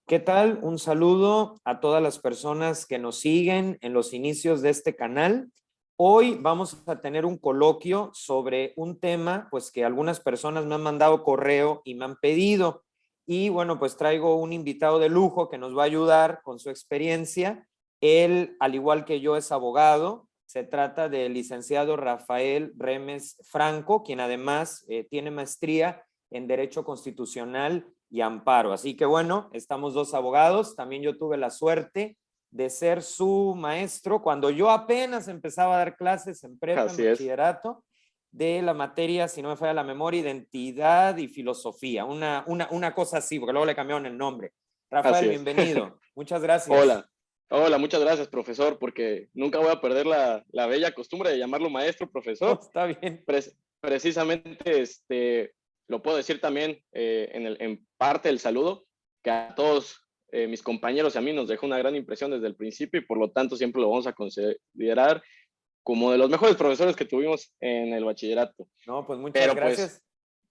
¿Qué tal? Un saludo a todas las personas que nos siguen en los inicios de este canal. Hoy vamos a tener un coloquio sobre un tema, pues que algunas personas me han mandado correo y me han pedido. Y bueno, pues traigo un invitado de lujo que nos va a ayudar con su experiencia. Él, al igual que yo, es abogado. Se trata del licenciado Rafael Remes Franco, quien además tiene maestría en Derecho Constitucional y Amparo. Así que bueno, estamos dos abogados. También yo tuve la suerte de ser su maestro cuando yo apenas empezaba a dar clases en prepa, en Así es, bachillerato, de la materia, si no me falla la memoria, identidad y filosofía. Una cosa así, porque luego le cambiaron el nombre. así Rafael, es. bienvenido. Muchas gracias. Hola, hola, muchas gracias, profesor, porque nunca voy a perder la bella costumbre de llamarlo maestro, No, profesor. está bien. Precisamente, lo puedo decir también en parte del saludo, que a todos mis compañeros y a mí nos dejó una gran impresión desde el principio y por lo tanto siempre lo vamos a considerar como de los mejores profesores que tuvimos en el bachillerato. No, pues muchas Pero pues gracias.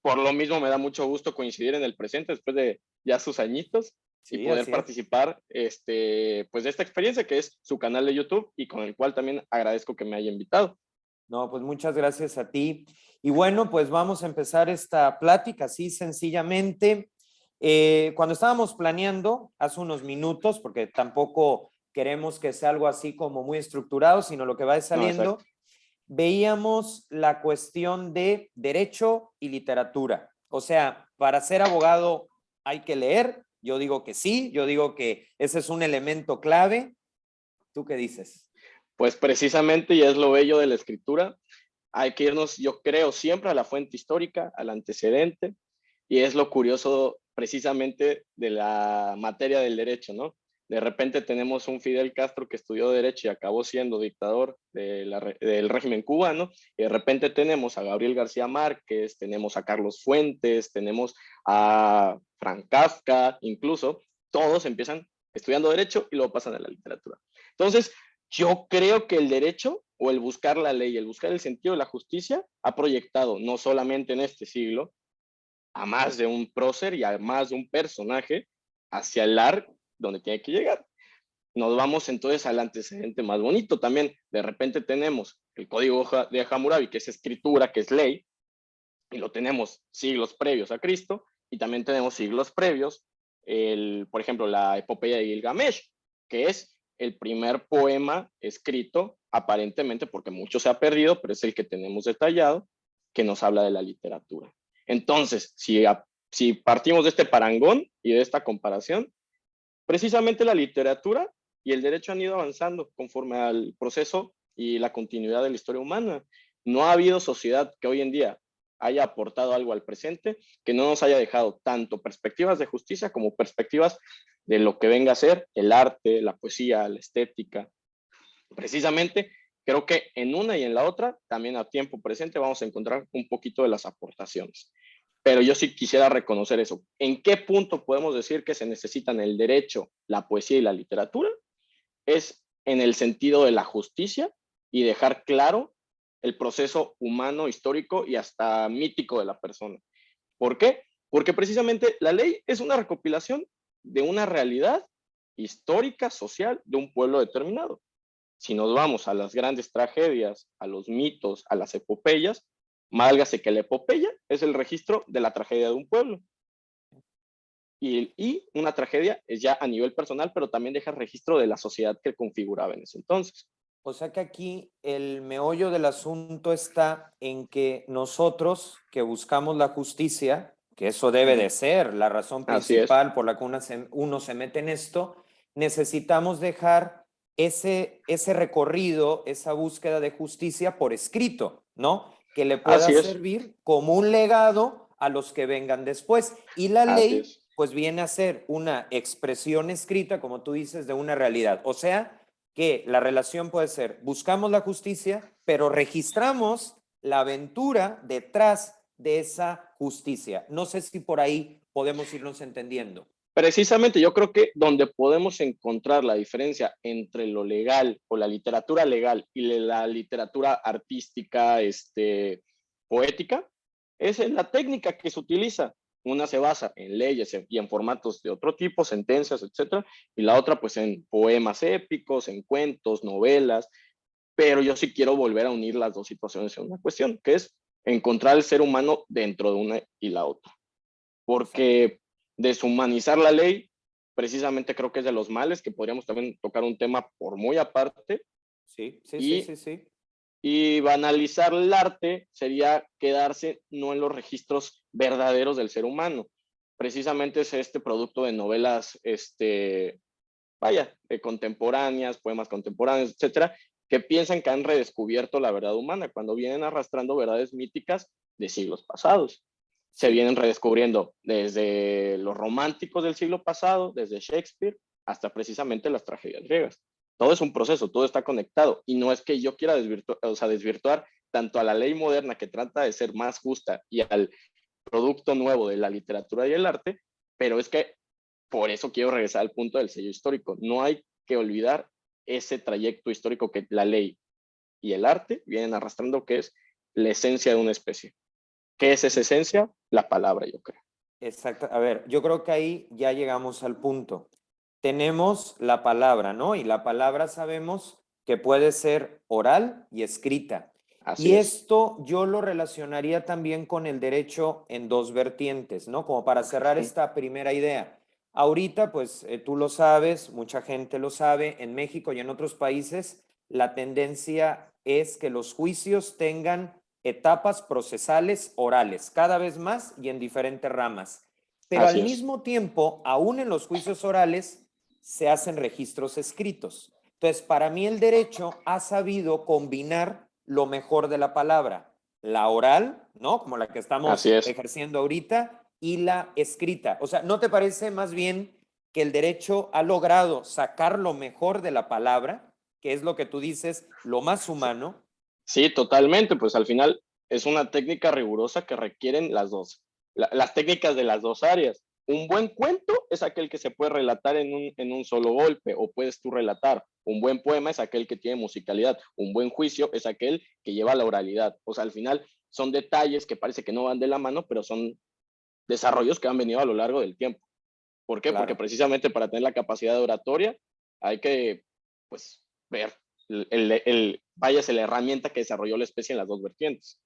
por lo mismo me da mucho gusto coincidir en el presente después de ya sus añitos y Sí, poder así es. participar pues de esta experiencia que es su canal de YouTube y con el cual también agradezco que me haya invitado. No, pues muchas gracias a ti. Y bueno, pues vamos a empezar esta plática así sencillamente. Cuando estábamos planeando hace unos minutos, porque tampoco queremos que sea algo así como muy estructurado, sino lo que va No, saliendo, exacto. veíamos la cuestión de derecho y literatura. O sea, para ser abogado hay que leer. Yo digo que sí, yo digo que ese es un elemento clave. ¿Tú qué dices? Pues precisamente, y es lo bello de la escritura, hay que irnos, yo creo, siempre a la fuente histórica, al antecedente, y es lo curioso precisamente de la materia del derecho, ¿no? De repente tenemos un Fidel Castro que estudió derecho y acabó siendo dictador del régimen cubano, y de repente tenemos a Gabriel García Márquez, tenemos a Carlos Fuentes, tenemos a Frank Kafka, incluso, todos empiezan estudiando derecho y luego pasan a la literatura. Entonces, yo creo que el derecho o el buscar la ley, el buscar el sentido de la justicia, ha proyectado no solamente en este siglo a más de un prócer y a más de un personaje hacia el arco donde tiene que llegar. Nos vamos entonces al antecedente más bonito también. De repente tenemos el código de Hammurabi, que es escritura, que es ley, y lo tenemos siglos previos a Cristo, y también tenemos siglos previos, por ejemplo, la epopeya de Gilgamesh, que es el primer poema escrito, aparentemente, porque mucho se ha perdido, pero es el que tenemos detallado, que nos habla de la literatura. Entonces, si partimos de este parangón y de esta comparación, precisamente la literatura y el derecho han ido avanzando conforme al proceso y la continuidad de la historia humana. No ha habido sociedad que hoy en día haya aportado algo al presente que no nos haya dejado tanto perspectivas de justicia como perspectivas de lo que venga a ser el arte, la poesía, la estética. Precisamente, creo que en una y en la otra, también a tiempo presente, vamos a encontrar un poquito de las aportaciones. Pero yo sí quisiera reconocer eso. ¿En qué punto podemos decir que se necesitan el derecho, la poesía y la literatura? Es en el sentido de la justicia y dejar claro el proceso humano, histórico y hasta mítico de la persona. ¿Por qué? Porque precisamente la ley es una recopilación de una realidad histórica, social de un pueblo determinado. Si nos vamos a las grandes tragedias, a los mitos, a las epopeyas, málgase que la epopeya es el registro de la tragedia de un pueblo. Y una tragedia es ya a nivel personal, pero también deja registro de la sociedad que configuraba en ese entonces. O sea que aquí el meollo del asunto está en que nosotros que buscamos la justicia, que eso debe de ser la razón Así es, principal por la que uno se mete en esto, necesitamos dejar ese recorrido, esa búsqueda de justicia por escrito, ¿no? Que le pueda así es, servir como un legado a los que vengan después. Y la así ley, es. pues viene a ser una expresión escrita, como tú dices, de una realidad. O sea, que la relación puede ser, buscamos la justicia, pero registramos la aventura detrás de esa justicia. No sé si por ahí podemos irnos entendiendo. Precisamente yo creo que donde podemos encontrar la diferencia entre lo legal o la literatura legal y la literatura artística, poética, es en la técnica que se utiliza. Una se basa en leyes y en formatos de otro tipo, sentencias, etcétera, y la otra pues en poemas épicos, en cuentos, novelas, pero yo sí quiero volver a unir las dos situaciones en una cuestión, que es encontrar el ser humano dentro de una y la otra. Porque deshumanizar la ley, precisamente creo que es de los males, que podríamos también tocar un tema por muy aparte, Sí, sí, sí, y, sí, sí. y banalizar el arte sería quedarse no en los registros verdaderos del ser humano. Precisamente es este producto de novelas, vaya, contemporáneas, poemas contemporáneos, etcétera, que piensan que han redescubierto la verdad humana cuando vienen arrastrando verdades míticas de siglos pasados. Se Sí. vienen redescubriendo desde los románticos del siglo pasado, desde Shakespeare, hasta precisamente las tragedias griegas. Todo es un proceso, todo está conectado y no es que yo quiera desvirtuar tanto a la ley moderna que trata de ser más justa y al producto nuevo de la literatura y el arte, pero es que por eso quiero regresar al punto del sello histórico. No hay que olvidar ese trayecto histórico que la ley y el arte vienen arrastrando, que es la esencia de una especie. ¿Qué es esa esencia? La palabra, yo creo. Exacto. A ver, yo creo que ahí ya llegamos al punto. Tenemos la palabra, ¿no? Y la palabra sabemos que puede ser oral y escrita. Así Y es. esto yo lo relacionaría también con el derecho en dos vertientes, ¿no? Como para cerrar esta primera idea. Ahorita, pues tú lo sabes, mucha gente lo sabe, en México y en otros países, la tendencia es que los juicios tengan etapas procesales orales, cada vez más y en diferentes ramas. Pero al Así es. mismo tiempo, aún en los juicios orales, se hacen registros escritos. Entonces, para mí el derecho ha sabido combinar lo mejor de la palabra, la oral, ¿no? Como la que Así estamos es. ejerciendo ahorita, y la escrita. O sea, ¿no te parece más bien que el derecho ha logrado sacar lo mejor de la palabra, que es lo que tú dices, lo más humano? Sí, totalmente. Pues al final es una técnica rigurosa que requieren las dos, las técnicas de las dos áreas. Un buen cuento es aquel que se puede relatar en un solo golpe o puedes tú relatar. Un buen poema es aquel que tiene musicalidad. Un buen juicio es aquel que lleva la oralidad. O sea, al final son detalles que parece que no van de la mano, pero son desarrollos que han venido a lo largo del tiempo. ¿Por qué? Porque Claro. precisamente para tener la capacidad de oratoria hay que, pues, ver vaya, la herramienta que desarrolló la especie en las dos vertientes.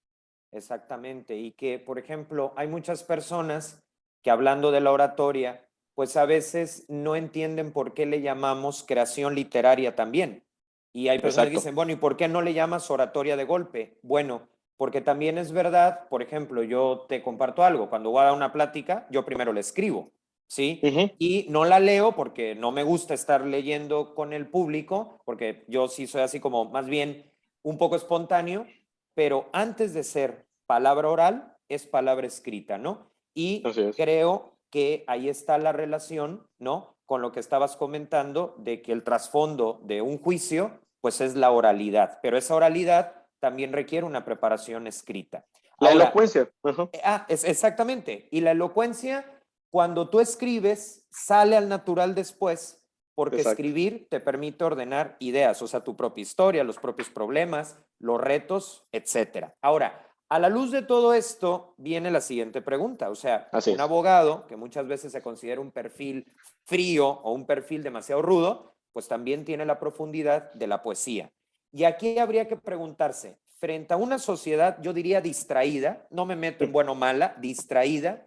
Exactamente, y que, por ejemplo, hay muchas personas que hablando de la oratoria, pues a veces no entienden por qué le llamamos creación literaria también. Y hay personas que Exacto. dicen, bueno, ¿y por qué no le llamas oratoria de golpe? Bueno, porque también es verdad, por ejemplo, yo te comparto algo, cuando voy a dar una plática, yo primero la escribo, ¿sí? Uh -huh. Y no la leo porque no me gusta estar leyendo con el público, porque yo sí soy así como más bien un poco espontáneo, pero antes de ser palabra oral, es palabra escrita, ¿no? Y Así es. creo que ahí está la relación, ¿no? Con lo que estabas comentando de que el trasfondo de un juicio, pues es la oralidad, pero esa oralidad también requiere una preparación escrita. La Ahora, elocuencia. Uh -huh. es exactamente, y la elocuencia, cuando tú escribes, sale al natural después, porque Exacto. escribir te permite ordenar ideas, o sea, tu propia historia, los propios problemas, los retos, etcétera. Ahora, a la luz de todo esto viene la siguiente pregunta, o sea, Así un es. abogado que muchas veces se considera un perfil frío o un perfil demasiado rudo, pues también tiene la profundidad de la poesía. Y aquí habría que preguntarse, frente a una sociedad, yo diría distraída, no me meto en bueno o mala, distraída,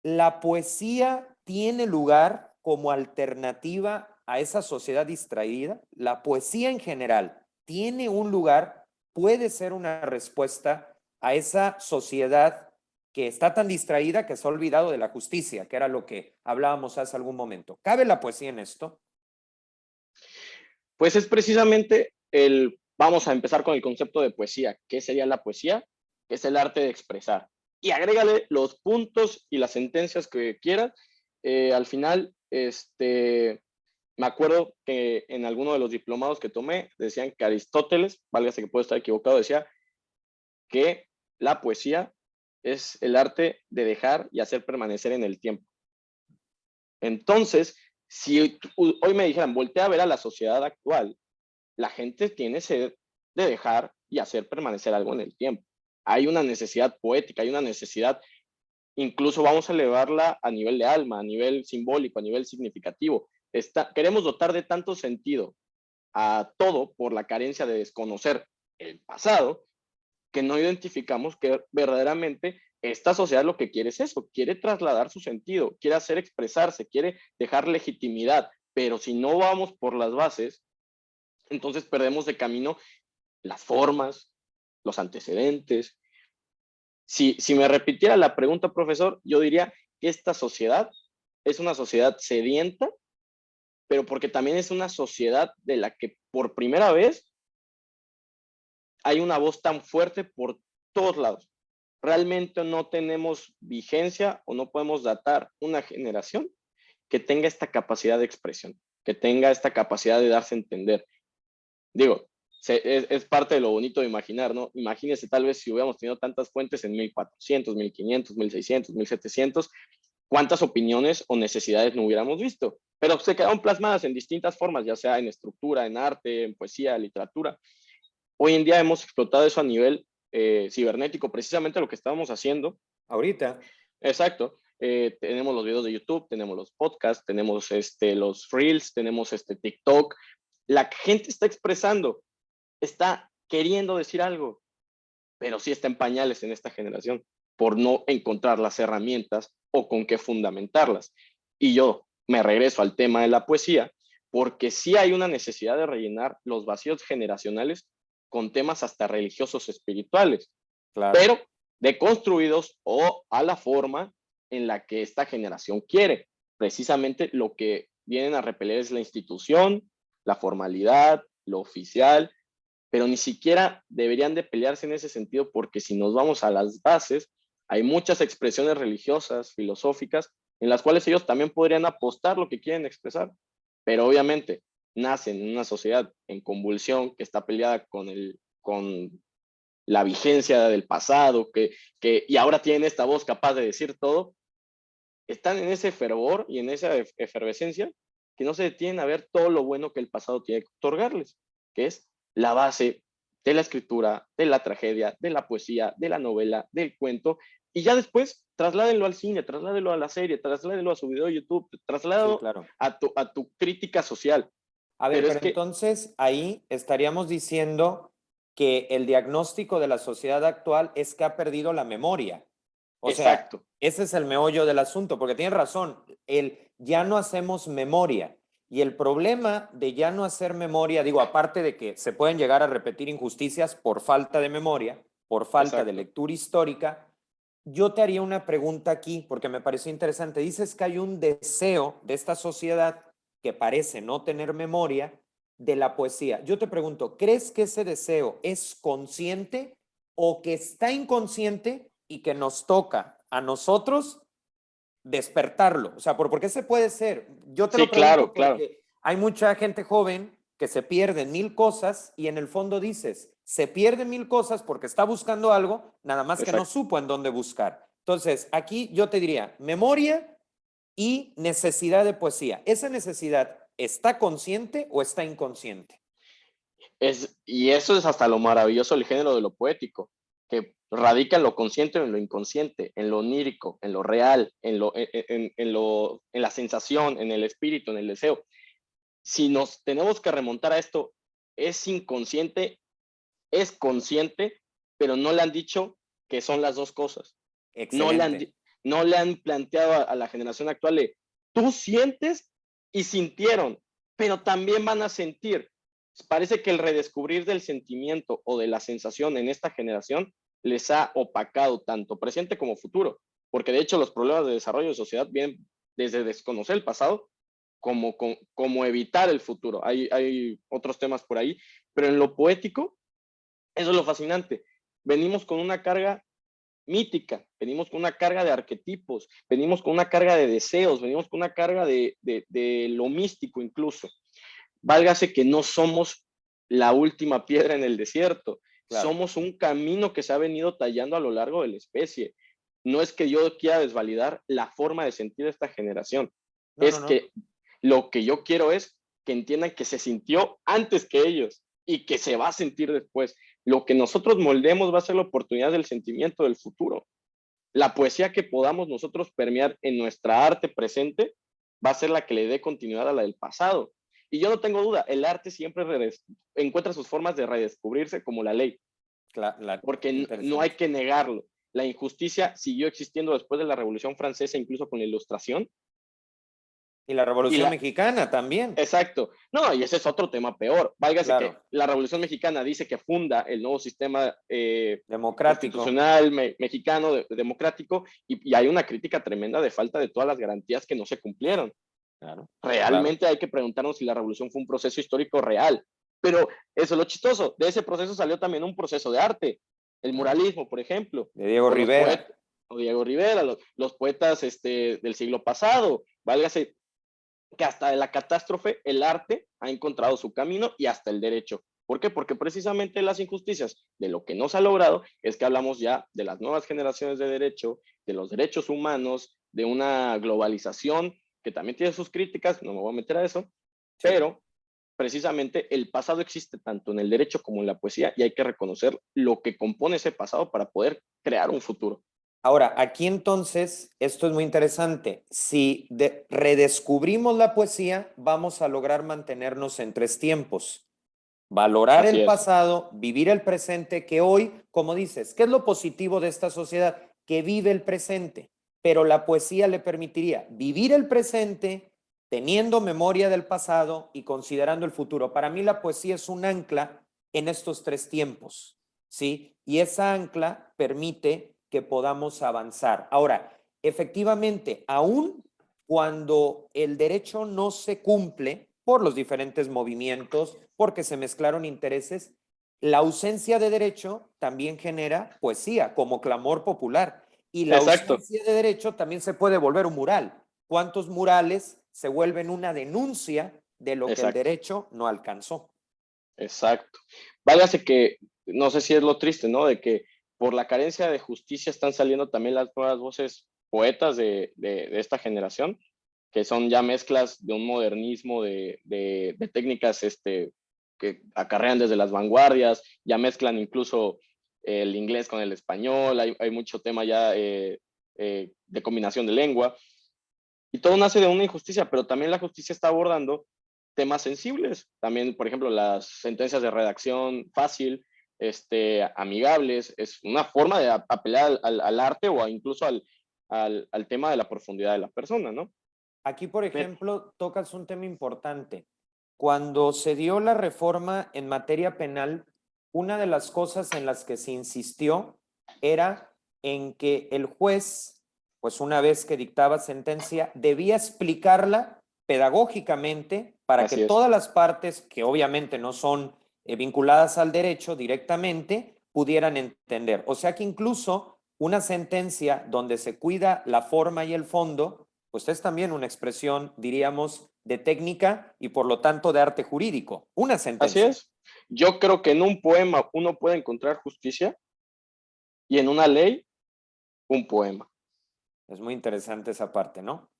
¿la poesía tiene lugar como alternativa a esa sociedad distraída? ¿La poesía en general tiene un lugar, puede ser una respuesta a esa sociedad que está tan distraída que se ha olvidado de la justicia, que era lo que hablábamos hace algún momento? ¿Cabe la poesía en esto? Pues es precisamente vamos a empezar con el concepto de poesía. ¿Qué sería la poesía? Es el arte de expresar. Y agrégale los puntos y las sentencias que quieras. Al final, me acuerdo que en alguno de los diplomados que tomé decían que Aristóteles, válgase que puedo estar equivocado, decía que la poesía es el arte de dejar y hacer permanecer en el tiempo. Entonces, si hoy me dijeran, voltea a ver a la sociedad actual, la gente tiene sed de dejar y hacer permanecer algo en el tiempo. Hay una necesidad poética, hay una necesidad incluso vamos a elevarla a nivel de alma, a nivel simbólico, a nivel significativo. Queremos dotar de tanto sentido a todo por la carencia de desconocer el pasado, que no identificamos que verdaderamente esta sociedad lo que quiere es eso, quiere trasladar su sentido, quiere hacer expresarse, quiere dejar legitimidad, pero si no vamos por las bases, entonces perdemos de camino las formas, los antecedentes. Si me repitiera la pregunta, profesor, yo diría que esta sociedad es una sociedad sedienta, pero porque también es una sociedad de la que por primera vez hay una voz tan fuerte por todos lados. Realmente no tenemos vigencia o no podemos datar una generación que tenga esta capacidad de expresión, que tenga esta capacidad de darse a entender. Digo, es parte de lo bonito de imaginar, ¿no? Imagínese tal vez si hubiéramos tenido tantas fuentes en 1400, 1500, 1600, 1700, cuántas opiniones o necesidades no hubiéramos visto, pero se quedaron plasmadas en distintas formas, ya sea en estructura, en arte, en poesía, literatura. Hoy en día hemos explotado eso a nivel cibernético, precisamente lo que estábamos haciendo. Ahorita. Exacto. Tenemos los videos de YouTube, tenemos los podcasts, tenemos los Reels, tenemos TikTok. La gente está expresando, está queriendo decir algo, pero sí está en pañales en esta generación por no encontrar las herramientas o con qué fundamentarlas. Y yo me regreso al tema de la poesía, porque sí hay una necesidad de rellenar los vacíos generacionales con temas hasta religiosos espirituales, Claro. pero deconstruidos o a la forma en la que esta generación quiere. Precisamente lo que vienen a repeler es la institución, la formalidad, lo oficial, pero ni siquiera deberían de pelearse en ese sentido, porque si nos vamos a las bases, hay muchas expresiones religiosas, filosóficas, en las cuales ellos también podrían apostar lo que quieren expresar, pero obviamente nacen en una sociedad en convulsión que está peleada con la vigencia del pasado, y ahora tienen esta voz capaz de decir todo, están en ese fervor y en esa efervescencia que no se detienen a ver todo lo bueno que el pasado tiene que otorgarles, que es la base de la escritura, de la tragedia, de la poesía, de la novela, del cuento, y ya después trasládenlo al cine, trasládenlo a la serie, trasládenlo a su video de YouTube, Sí, trasládalo claro. a tu crítica social. A ver, Pero es pero que, entonces ahí estaríamos diciendo que el diagnóstico de la sociedad actual es que ha perdido la memoria. O sea, exacto, ese es el meollo del asunto, porque tienes razón, ya no hacemos memoria. Y el problema de ya no hacer memoria, digo, aparte de que se pueden llegar a repetir injusticias por falta de memoria, por falta de exacto. lectura histórica, yo te haría una pregunta aquí, porque me pareció interesante. Dices que hay un deseo de esta sociedad que parece no tener memoria de la poesía. Yo te pregunto, ¿crees que ese deseo es consciente o que está inconsciente y que nos toca a nosotros despertarlo? O sea, ¿por qué se puede ser? Yo te Sí, lo pregunto claro, claro. porque hay mucha gente joven que se pierde en mil cosas y en el fondo dices, se pierde mil cosas porque está buscando algo, nada más que no Exacto. supo en dónde buscar. Entonces, aquí yo te diría, memoria y necesidad de poesía. ¿Esa necesidad está consciente o está inconsciente? Y eso es hasta lo maravilloso del género de lo poético, que radica en lo consciente o en lo inconsciente, en lo onírico, en lo real, en la sensación, en el espíritu, en el deseo. Si nos tenemos que remontar a esto, es inconsciente, es consciente, pero no le han dicho que son las dos cosas. No le han, Excelente. no le han planteado a la generación actual de, tú sientes y sintieron, pero también van a sentir. Parece que el redescubrir del sentimiento o de la sensación en esta generación les ha opacado tanto presente como futuro, porque de hecho los problemas de desarrollo de sociedad vienen desde desconocer el pasado como evitar el futuro. Hay otros temas por ahí, pero en lo poético, eso es lo fascinante. Venimos con una carga mítica, venimos con una carga de arquetipos, venimos con una carga de deseos, venimos con una carga de lo místico incluso. Válgase que no somos la última piedra en el desierto, Claro. somos un camino que se ha venido tallando a lo largo de la especie. No es que yo quiera desvalidar la forma de sentir de esta generación, No, no, es no. que lo que yo quiero es que entiendan que se sintió antes que ellos y que se va a sentir después. Lo que nosotros moldemos va a ser la oportunidad del sentimiento del futuro. La poesía que podamos nosotros permear en nuestra arte presente va a ser la que le dé continuidad a la del pasado. Y yo no tengo duda, el arte siempre encuentra sus formas de redescubrirse como la ley, porque no hay Interesante. que negarlo. La injusticia siguió existiendo después de la Revolución Francesa, incluso con la Ilustración. Y la Y Revolución la, Mexicana también. exacto. No, y ese es otro tema peor. Válgase que Claro, la Revolución Mexicana dice que funda el nuevo sistema democrático. constitucional mexicano democrático y hay una crítica tremenda de falta de todas las garantías que no se cumplieron. Claro, claro. Realmente hay que preguntarnos si la revolución fue un proceso histórico real. Pero eso es lo chistoso. De ese proceso salió también un proceso de arte. El Claro. muralismo, por ejemplo, De Diego o los Rivera. poetas, o Diego Rivera, los poetas del siglo pasado. Válgase que hasta de la catástrofe el arte ha encontrado su camino y hasta el derecho. ¿Por qué? Porque precisamente las injusticias de lo que no se ha logrado es que hablamos ya de las nuevas generaciones de derecho, de los derechos humanos, de una globalización que también tiene sus críticas, no me voy a meter a eso, Sí. pero precisamente el pasado existe tanto en el derecho como en la poesía y hay que reconocer lo que compone ese pasado para poder crear un futuro. Ahora, aquí entonces, esto es muy interesante. Si redescubrimos la poesía, vamos a lograr mantenernos en tres tiempos. Valorar Así el es. pasado, vivir el presente, que hoy, como dices, ¿qué es lo positivo de esta sociedad? Que vive el presente, pero la poesía le permitiría vivir el presente teniendo memoria del pasado y considerando el futuro. Para mí la poesía es un ancla en estos tres tiempos, ¿sí? Y esa ancla permite que podamos avanzar. Ahora, efectivamente, aún cuando el derecho no se cumple por los diferentes movimientos, porque se mezclaron intereses, la ausencia de derecho también genera poesía como clamor popular. Y la Exacto, ausencia de derecho también se puede volver un mural. ¿Cuántos murales se vuelven una denuncia de lo que el exacto. derecho no alcanzó? Exacto. Váyase que, no sé si es lo triste, ¿no? De que por la carencia de justicia están saliendo también las nuevas voces poetas de esta generación, que son ya mezclas de un modernismo de técnicas que acarrean desde las vanguardias, ya mezclan incluso el inglés con el español, hay mucho tema ya de combinación de lengua, y todo nace de una injusticia, pero también la justicia está abordando temas sensibles. También, por ejemplo, las sentencias de redacción fácil, amigables, es una forma de apelar al arte o incluso al tema de la profundidad de la persona, ¿no? Aquí, por ejemplo, tocas un tema importante. Cuando se dio la reforma en materia penal, una de las cosas en las que se insistió era en que el juez, pues una vez que dictaba sentencia, debía explicarla pedagógicamente para que Así es. todas las partes, que obviamente no son vinculadas al derecho directamente, pudieran entender. O sea que incluso una sentencia donde se cuida la forma y el fondo, pues es también una expresión, diríamos, de técnica y por lo tanto de arte jurídico, una Así sentencia. es. Yo creo que en un poema uno puede encontrar justicia y en una ley un poema. Es muy interesante esa parte, ¿no?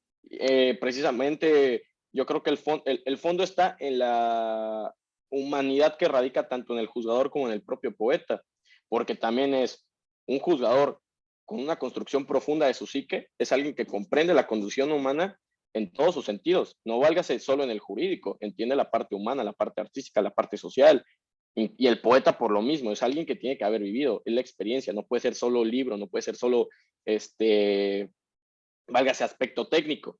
Precisamente yo creo que el fondo está en la humanidad que radica tanto en el juzgador como en el propio poeta, porque también es un juzgador con una construcción profunda de su psique, es alguien que comprende la condición humana en todos sus sentidos, no válgase solo en el jurídico, entiende la parte humana, la parte artística, la parte social, y el poeta por lo mismo, es alguien que tiene que haber vivido, es la experiencia, no puede ser solo libro, no puede ser solo, válgase aspecto técnico,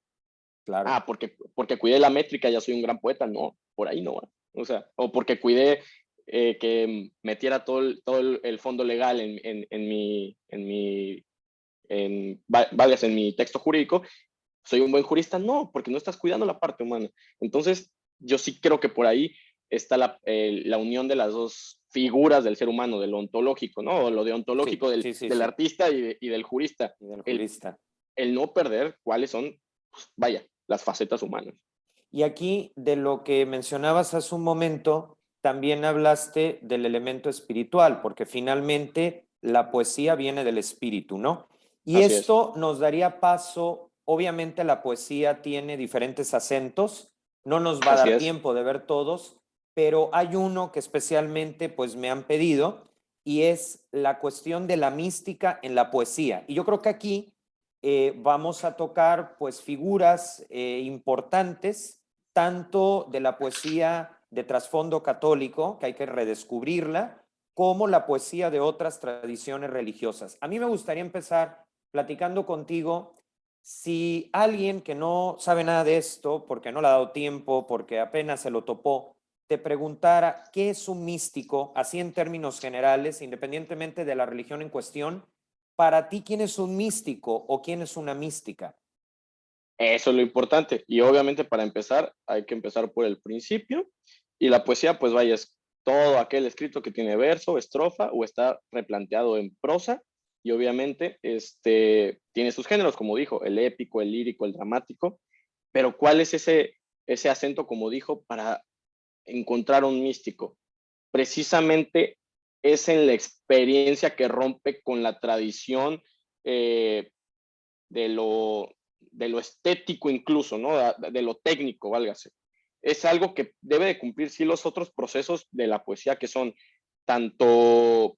Claro. porque cuidé la métrica, ya soy un gran poeta. No, por ahí no. O sea, o porque cuidé que metiera todo el fondo legal en mi texto jurídico, soy un buen jurista. No, porque no estás cuidando la parte humana. Entonces, yo sí creo que por ahí está la unión de las dos figuras del ser humano, de lo ontológico, ¿no? O lo Sí, deontológico sí, sí, del sí. artista y del jurista. Y del El, jurista. el no perder cuáles son, pues, vaya, las facetas humanas. Y aquí, de lo que mencionabas hace un momento, también hablaste del elemento espiritual, porque finalmente la poesía viene del espíritu, ¿no? Y Así es, esto nos daría paso, obviamente la poesía tiene diferentes acentos, no nos va a así dar es. tiempo de ver todos, pero hay uno que especialmente pues me han pedido, y es la cuestión de la mística en la poesía. Y yo creo que aquí vamos a tocar pues figuras importantes, tanto de la poesía de trasfondo católico, que hay que redescubrirla, como la poesía de otras tradiciones religiosas. A mí me gustaría empezar platicando contigo si alguien que no sabe nada de esto, porque no le ha dado tiempo, porque apenas se lo topó, te preguntara qué es un místico, así en términos generales, independientemente de la religión en cuestión, para ti, ¿quién es un místico o quién es una mística? Eso es lo importante. Y obviamente para empezar, hay que empezar por el principio. Y la poesía, pues vaya, es todo aquel escrito que tiene verso, estrofa o está replanteado en prosa. Y obviamente tiene sus géneros, como dijo, el épico, el lírico, el dramático. Pero ¿cuál es ese acento, como dijo, para encontrar un místico? Precisamente es en la experiencia que rompe con la tradición eh, de lo estético incluso, ¿no? De lo técnico, válgase. Es algo que debe de cumplir sí los otros procesos de la poesía, que son tanto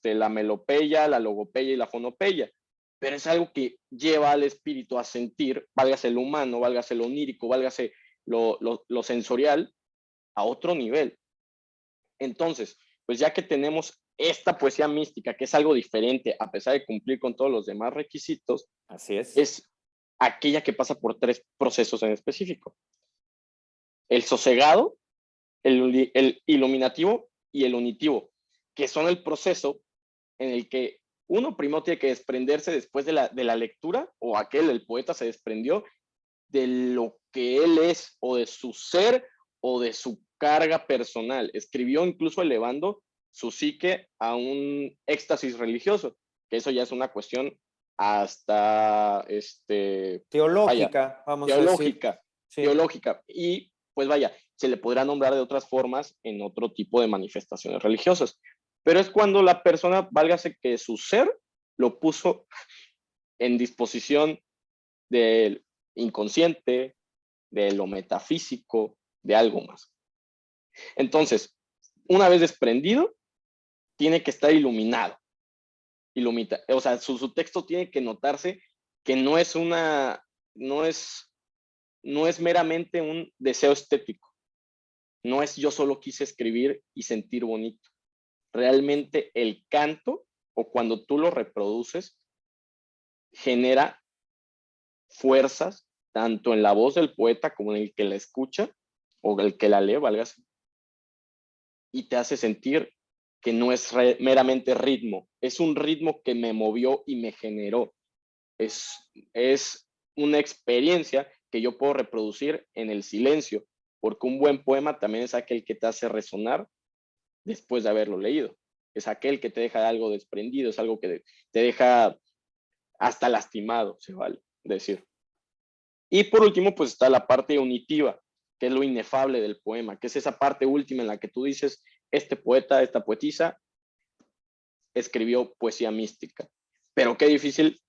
la melopeya, la logopeya y la fonopeya, pero es algo que lleva al espíritu a sentir, válgase lo humano, válgase lo onírico, válgase lo sensorial, a otro nivel. Entonces, pues ya que tenemos esta poesía mística, que es algo diferente, a pesar de cumplir con todos los demás requisitos, Así es. es aquella que pasa por tres procesos en específico. El sosegado, el iluminativo y el unitivo, que son el proceso en el que uno primero tiene que desprenderse después de la lectura, o el poeta se desprendió de lo que él es, o de su ser, o de su carga personal. Escribió incluso elevando su psique a un éxtasis religioso, que eso ya es una cuestión hasta, vaya, Teológica, vamos a decir. teológica, Sí. teológica. Y pues vaya, se le podrá nombrar de otras formas en otro tipo de manifestaciones religiosas. Pero es cuando la persona, válgase que su ser, lo puso en disposición del inconsciente, de lo metafísico, de algo más. Entonces, una vez desprendido, tiene que estar iluminado. O sea, su texto tiene que notarse que no es, no es meramente un deseo estético. No es yo solo quise escribir y sentir bonito. Realmente el canto, o cuando tú lo reproduces, genera fuerzas tanto en la voz del poeta como en el que la escucha o el que la lee, válgase, y te hace sentir que no es meramente ritmo, es un ritmo que me movió y me generó. Es una experiencia que yo puedo reproducir en el silencio, porque un buen poema también es aquel que te hace resonar después de haberlo leído. Es aquel que te deja algo desprendido, es algo que te deja hasta lastimado, se vale decir. Y por último, pues está la parte unitiva, que es lo inefable del poema, que es esa parte última en la que tú dices, este poeta, esta poetisa, escribió poesía mística. Pero qué difícil,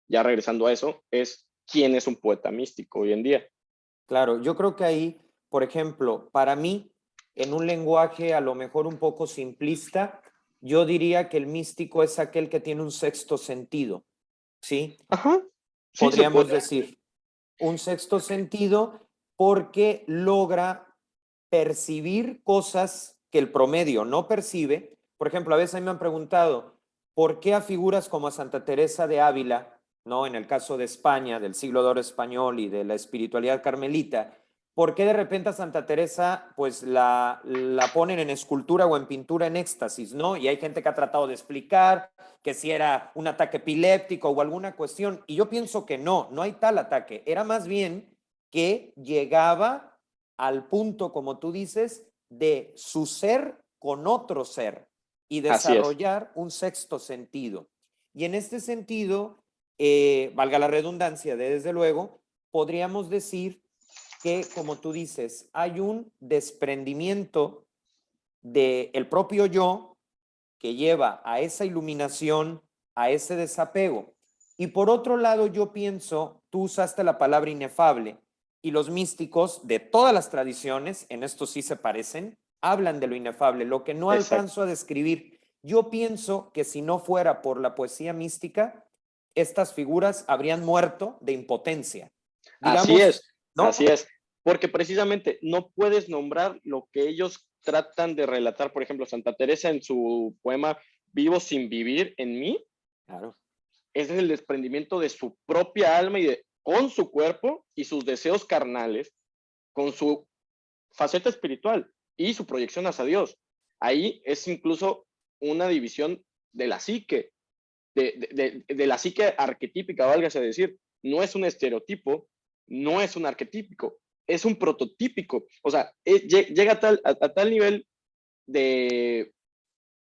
ya regresando a eso, es quién es un poeta místico hoy en día. Claro, yo creo que ahí, por ejemplo, para mí, en un lenguaje a lo mejor un poco simplista, yo diría que el místico es aquel que tiene un sexto sentido, ¿sí? Ajá, sí se Podríamos puede. decir, un sexto sentido porque logra percibir cosas que el promedio no percibe. Por ejemplo, a veces a mí me han preguntado, ¿por qué a figuras como a Santa Teresa de Ávila, ¿no? En el caso de España, del siglo de oro español y de la espiritualidad carmelita, ¿por qué de repente a Santa Teresa pues la ponen en escultura o en pintura en éxtasis, ¿no? Y hay gente que ha tratado de explicar que si era un ataque epiléptico o alguna cuestión, y yo pienso que no, no hay tal ataque, era más bien que llegaba al punto, como tú dices, de su ser con otro ser y Así es. desarrollar un sexto sentido. Y en este sentido, valga la redundancia, desde luego, podríamos decir que, como tú dices, hay un desprendimiento del propio yo que lleva a esa iluminación, a ese desapego. Y por otro lado, yo pienso, tú usaste la palabra inefable y los místicos de todas las tradiciones, en esto sí se parecen, hablan de lo inefable, lo que no Exacto. alcanzo a describir. Yo pienso que si no fuera por la poesía mística, estas figuras habrían muerto de impotencia. Digamos, así ¿no? es, porque precisamente no puedes nombrar lo que ellos tratan de relatar. Por ejemplo, Santa Teresa en su poema Vivo sin vivir en mí, Claro. es el desprendimiento de su propia alma con su cuerpo y sus deseos carnales, con su faceta espiritual y su proyección hacia Dios. Ahí es incluso una división de la psique, de la psique arquetípica, válgase decir. No es un estereotipo, no es un arquetípico, es un prototípico. O sea, llega a tal nivel de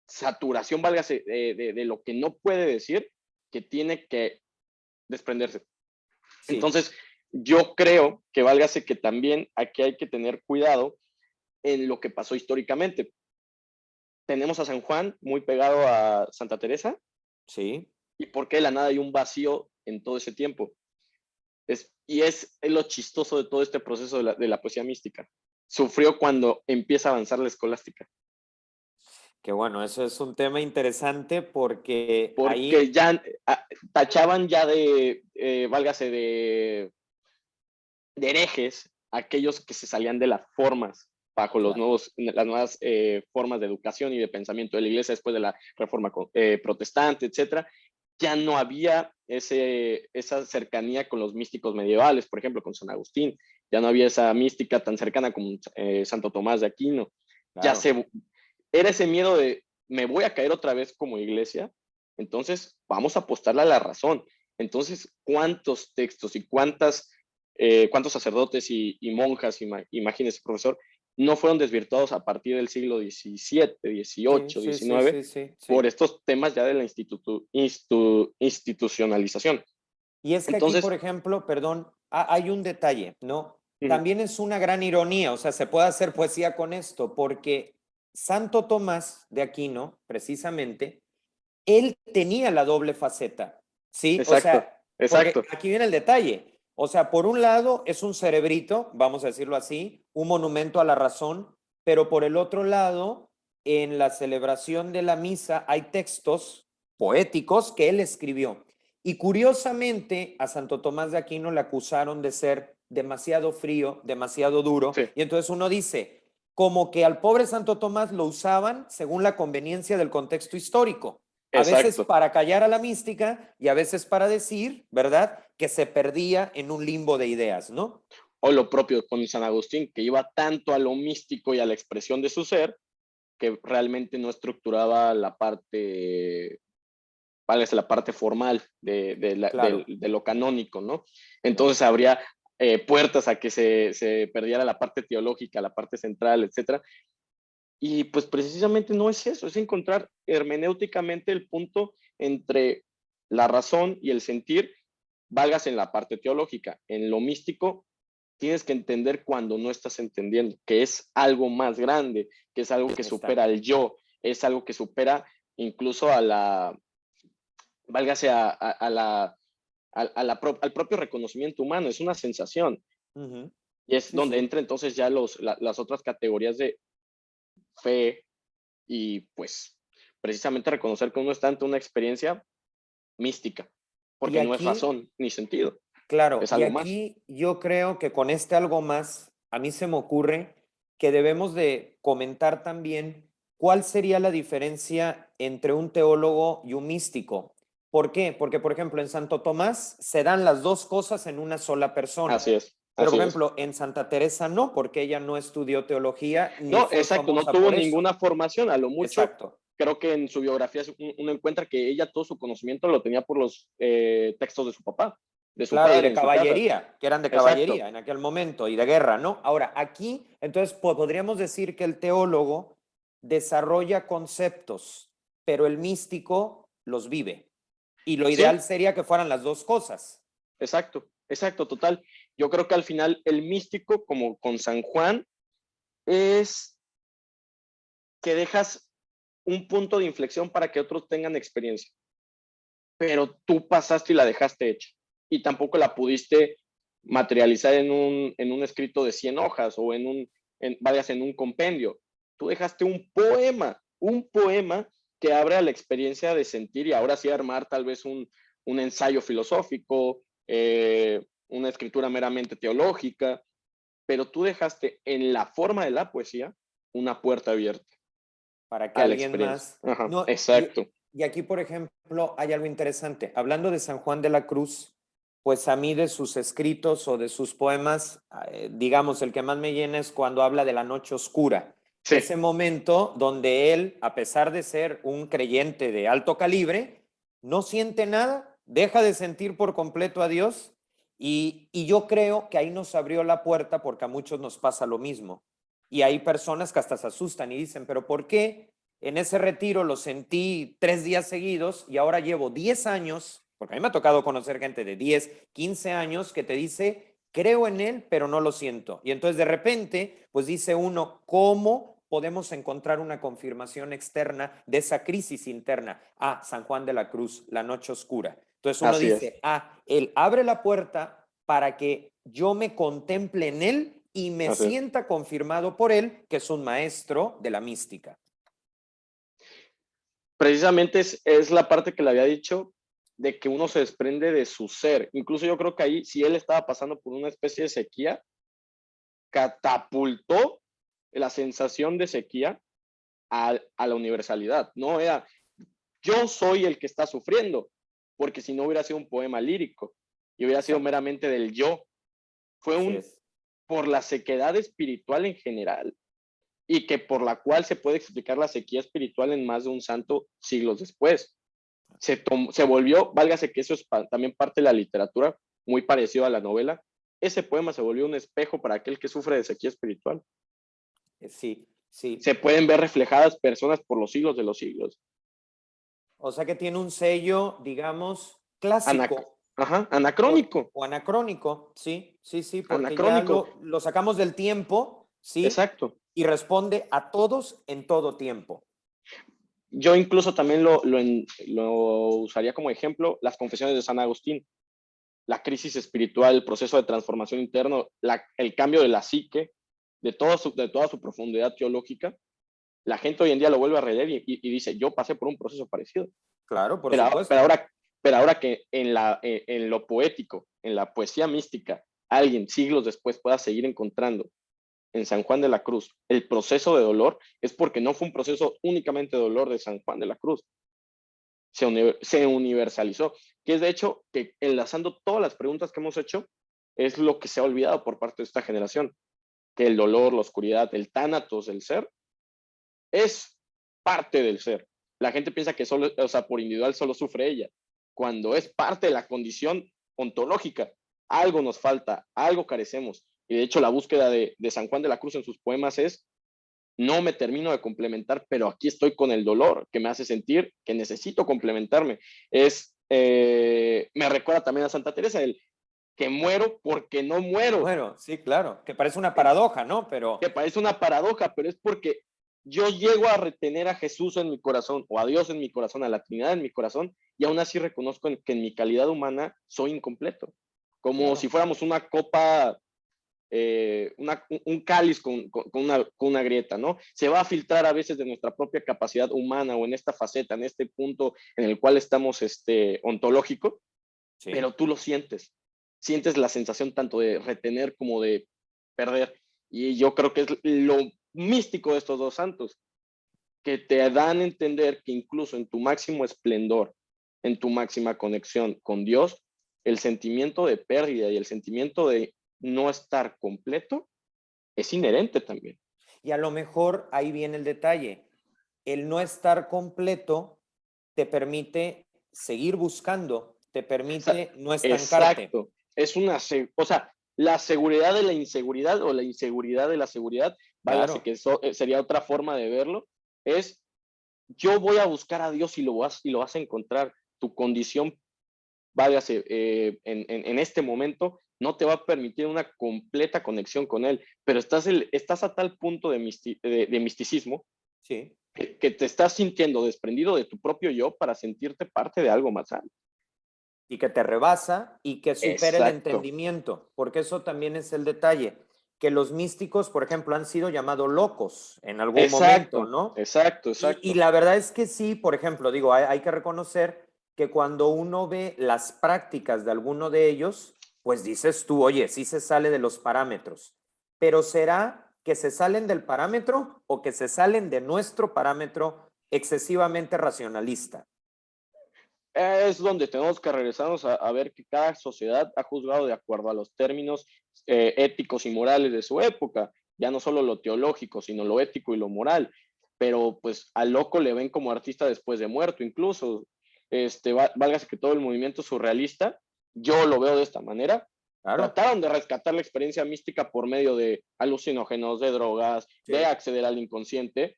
saturación, válgase, de lo que no puede decir, que tiene que desprenderse. Sí. Entonces, yo creo que válgase que también aquí hay que tener cuidado en lo que pasó históricamente. Tenemos a San Juan muy pegado a Santa Teresa, Sí. y por qué de la nada hay un vacío en todo ese tiempo. Y es lo chistoso de todo este proceso de la poesía mística. Sufrió cuando empieza a avanzar la escolástica, Que bueno, eso es un tema interesante porque porque ahí, ya tachaban ya válgase, de herejes aquellos que se salían de las formas bajo claro, las nuevas formas de educación y de pensamiento de la iglesia después de la reforma protestante, etcétera. Ya no había esa cercanía con los místicos medievales, por ejemplo, con San Agustín. Ya no había esa mística tan cercana como Santo Tomás de Aquino. Ya claro. era ese miedo de, me voy a caer otra vez como iglesia, entonces vamos a apostarle a la razón. Entonces, ¿cuántos textos y cuántos sacerdotes y monjas, imagínese, profesor, no fueron desvirtuados a partir del siglo XVII, Sí, XVIII, sí, sí, XIX sí, sí, por sí. estos temas ya de la institucionalización? Y es que aquí, Entonces, por ejemplo, perdón, hay un detalle, ¿no? uh, También es una gran ironía, o sea, se puede hacer poesía con esto, porque Santo Tomás de Aquino, precisamente, él tenía la doble faceta, ¿sí? O exacto, sea, porque exacto, aquí viene el detalle. O sea, por un lado es un cerebrito, vamos a decirlo así, un monumento a la razón, pero por el otro lado, en la celebración de la misa hay textos poéticos que él escribió. Y curiosamente, a Santo Tomás de Aquino le acusaron de ser demasiado frío, demasiado duro, sí, y entonces uno dice, como que al pobre Santo Tomás lo usaban según la conveniencia del contexto histórico. A veces exacto. para callar a la mística y a veces para decir, ¿verdad?, que se perdía en un limbo de ideas, ¿no? O lo propio con San Agustín, que iba tanto a lo místico y a la expresión de su ser, que realmente no estructuraba la parte, válgase, la parte formal Claro, de lo canónico, ¿no? Entonces claro. habría puertas a que se perdiera la parte teológica, la parte central, etcétera. Y pues precisamente no es eso, es encontrar hermenéuticamente el punto entre la razón y el sentir, valgas en la parte teológica. En lo místico, tienes que entender cuando no estás entendiendo, que es algo más grande, que es algo que Está. supera al yo, es algo que supera incluso a la, válgase a la, al propio reconocimiento humano, es una sensación. Ujú. Y es Sí, donde sí. entra entonces ya las otras categorías de fe y pues precisamente reconocer que uno está ante una experiencia mística, Y porque no es aquí, razón ni sentido, claro, es y algo más. aquí yo creo que con este algo más, a mí se me ocurre que debemos de comentar también cuál sería la diferencia entre un teólogo y un místico. ¿Por qué? Porque, por ejemplo, en Santo Tomás se dan las dos cosas en una sola persona. Así es, Pero, por así es. ejemplo, en Santa Teresa no, porque ella no estudió teología ni No, fue exacto, no famosa tuvo por eso. ninguna formación, a lo mucho Exacto. creo que en su biografía uno encuentra que ella todo su conocimiento lo tenía por los textos de su papá, de su Claro, y padre de en su casa. caballería, que eran de Exacto, caballería en aquel momento, y de guerra, ¿no? Ahora, aquí, entonces, podríamos decir que el teólogo desarrolla conceptos, pero el místico los vive. Y lo ideal sí, sería que fueran las dos cosas. exacto, exacto, total. Yo creo que al final el místico, como con San Juan, es que dejas un punto de inflexión para que otros tengan experiencia, pero tú pasaste y la dejaste hecha y tampoco la pudiste materializar en un escrito de 100 hojas o vayas en un compendio. Tú dejaste un poema que abre a la experiencia de sentir y ahora sí armar tal vez un ensayo filosófico, una escritura meramente teológica, pero tú dejaste en la forma de la poesía una puerta abierta para que a la alguien experiencia. más... Ajá, No, exacto. y aquí, por ejemplo, hay algo interesante. Hablando de San Juan de la Cruz, pues a mí de sus escritos o de sus poemas, digamos, el que más me llena es cuando habla de la noche oscura. Sí, Ese momento donde él, a pesar de ser un creyente de alto calibre, no siente nada, deja de sentir por completo a Dios y yo creo que ahí nos abrió la puerta porque a muchos nos pasa lo mismo. Y hay personas que hasta se asustan y dicen, pero ¿por qué en ese retiro lo sentí 3 días seguidos y ahora llevo 10 años, porque a mí me ha tocado conocer gente de 10, 15 años que te dice, creo en él, pero no lo siento? Y entonces de repente, pues dice uno, ¿cómo podemos encontrar una confirmación externa de esa crisis interna? Ah, San Juan de la Cruz, la noche oscura. Entonces uno así es, dice, ah, él abre la puerta para que yo me contemple en él y me así es. sienta confirmado por él que es un maestro de la mística. Precisamente es la parte que le había dicho de que uno se desprende de su ser. Incluso yo creo que ahí, si él estaba pasando por una especie de sequía, catapultó la sensación de sequía a la universalidad. No era yo soy el que está sufriendo, porque si no hubiera sido un poema lírico y hubiera sido Exacto. meramente del yo. Fue Así un es. por la sequedad espiritual en general y que por la cual se puede explicar la sequía espiritual en más de un santo siglos después. Se volvió, válgase que eso es también parte de la literatura, muy parecido a la novela, ese poema se volvió un espejo para aquel que sufre de sequía espiritual. Sí, sí. Se pueden ver reflejadas personas por los siglos de los siglos. O sea que tiene un sello, digamos, Anac clásico Ajá, anacrónico, o anacrónico. Sí, sí, sí, porque ya anacrónico, lo sacamos del tiempo, ¿sí? exacto. Y responde a todos en todo tiempo. Yo incluso también lo usaría como ejemplo las confesiones de San Agustín, la crisis espiritual, el proceso de transformación interno, el cambio de la psique, de toda su profundidad teológica. La gente hoy en día lo vuelve a releer y dice, yo pasé por un proceso parecido. Claro, por Pero, pero, supuesto. ahora, pero ahora que en lo poético, en la poesía mística, alguien siglos después pueda seguir encontrando en San Juan de la Cruz el proceso de dolor, es porque no fue un proceso únicamente de dolor de San Juan de la Cruz, se universalizó, que es de hecho que enlazando todas las preguntas que hemos hecho, es lo que se ha olvidado por parte de esta generación, que el dolor, la oscuridad, el tánatos del ser, es parte del ser. La gente piensa que solo, o sea, por individual solo sufre ella, cuando es parte de la condición ontológica. Algo nos falta, algo carecemos. Y de hecho la búsqueda de San Juan de la Cruz en sus poemas es no me termino de complementar, pero aquí estoy con el dolor que me hace sentir que necesito complementarme. Me recuerda también a Santa Teresa, el que muero porque no muero, Bueno, sí, claro, que parece una paradoja, ¿no? que Pero parece una paradoja, pero es porque yo llego a retener a Jesús en mi corazón o a Dios en mi corazón, a la Trinidad en mi corazón, y aún así reconozco que en mi calidad humana soy incompleto, como si claro, fuéramos una copa un cáliz con una grieta, ¿no? Se va a filtrar a veces de nuestra propia capacidad humana o en esta faceta, en este punto en el cual estamos ontológico, sí. pero tú lo sientes. Sientes la sensación tanto de retener como de perder. Y yo creo que es lo místico de estos dos santos, que te dan a entender que incluso en tu máximo esplendor, en tu máxima conexión con Dios, el sentimiento de pérdida y el sentimiento de no estar completo es inherente también. Y a lo mejor ahí viene el detalle. El no estar completo te permite seguir buscando, te O sea, permite no estancarte. exacto. Es una, o sea, la seguridad de la inseguridad o la inseguridad de la seguridad, válgase Claro, que eso sería otra forma de verlo, es yo voy a buscar a Dios y lo vas a encontrar. Tu condición, válgase, en este momento, no te va a permitir una completa conexión con Él, pero estás a tal punto de misticismo sí. que te estás sintiendo desprendido de tu propio yo para sentirte parte de algo más alto. Y que te rebasa y que supera el Exacto. entendimiento, porque eso también es el detalle. que los místicos, por ejemplo, han sido llamados locos en algún momento, Exacto, ¿no? exacto, Y exacto. la verdad es que sí, por ejemplo, digo, hay que reconocer que cuando uno ve las prácticas de alguno de ellos, pues dices tú, oye, sí se sale de los parámetros, pero ¿será que se salen del parámetro o que se salen de nuestro parámetro excesivamente racionalista? Es donde tenemos que regresarnos a ver que cada sociedad ha juzgado de acuerdo a los términos éticos y morales de su época, ya no solo lo teológico, sino lo ético y lo moral. Pero pues al loco le ven como artista después de muerto, incluso. Válgase que todo el movimiento surrealista, yo lo veo de esta manera, Claro, trataron de rescatar la experiencia mística por medio de alucinógenos, de drogas, de sí, acceder al inconsciente,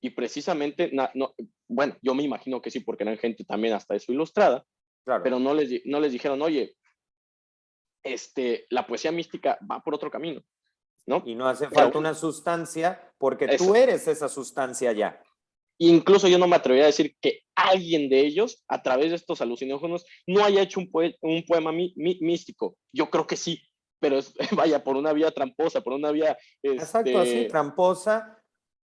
y precisamente, no, bueno, yo me imagino que sí, porque eran gente también hasta eso ilustrada, claro. pero no les dijeron, oye, la poesía mística va por otro camino, ¿no? Y no hace Pero falta una sustancia porque es, tú eres esa sustancia ya. incluso yo no me atrevería a decir que alguien de ellos, a través de estos alucinógenos, no haya hecho un poema místico. Yo creo que sí, pero vaya, por una vía tramposa, por una vía, Exacto, así, tramposa.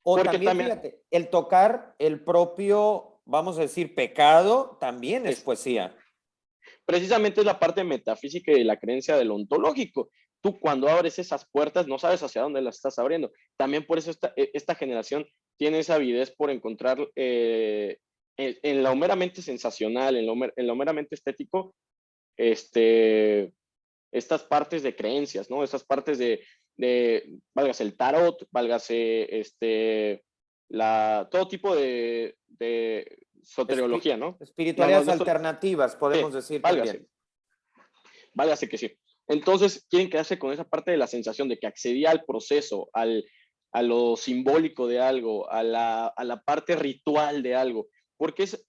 O porque también, también fíjate, el tocar el propio, vamos a decir, pecado, también es es, poesía. precisamente es la parte metafísica y de la creencia de lo ontológico. Tú cuando abres esas puertas no sabes hacia dónde las estás abriendo. También por eso esta generación tiene esa avidez por encontrar en lo meramente sensacional, en lo meramente estético, estas partes de creencias, ¿no? Estas partes válgase el tarot, válgase todo tipo de soteriología, ¿no? No, no, Espiritualidades de esto, alternativas, sí, podemos decir también. válgase, válgase que sí. Entonces, quieren quedarse con esa parte de la sensación de que accedía al proceso, a lo simbólico de algo, a la parte ritual de algo, porque es,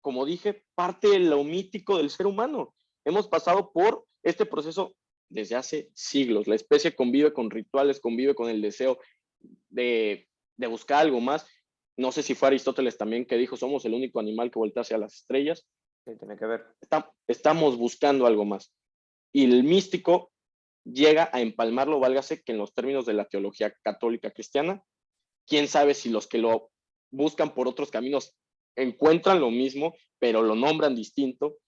como dije, parte de lo mítico del ser humano. Hemos pasado por este proceso desde hace siglos. La especie convive con rituales, convive con el deseo de buscar algo más. No sé si fue Aristóteles también que dijo, somos el único animal que voltea hacia las estrellas. Sí, tiene que ver. Estamos buscando algo más. Y el místico llega a empalmarlo, válgase que en los términos de la teología católica cristiana, quién sabe si los que lo buscan por otros caminos encuentran lo mismo, pero lo nombran distinto,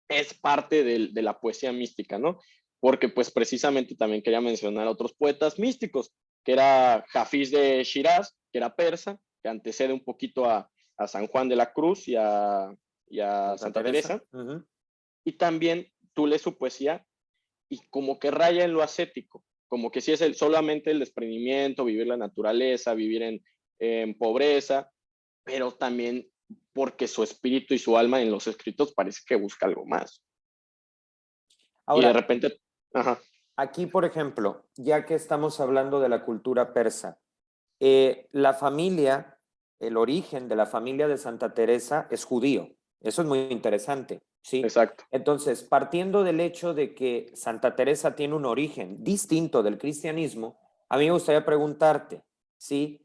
es parte de la poesía mística, ¿no? Porque pues precisamente también quería mencionar a otros poetas místicos, que era Hafiz de Shiraz, que era persa, que antecede un poquito a San Juan de la Cruz y a Santa Santa Teresa. Teresa, y también tú lees su poesía y como que raya en lo ascético, como que sí es solamente el desprendimiento, vivir la naturaleza, vivir en pobreza, pero también porque su espíritu y su alma en los escritos parece que busca algo más. Y de Ahora, repente, ajá, aquí, por ejemplo, ya que estamos hablando de la cultura persa, la familia, el origen de la familia de Santa Teresa es judío. Eso es muy interesante, ¿sí? exacto. Entonces, partiendo del hecho de que Santa Teresa tiene un origen distinto del cristianismo, a mí me gustaría preguntarte, ¿sí?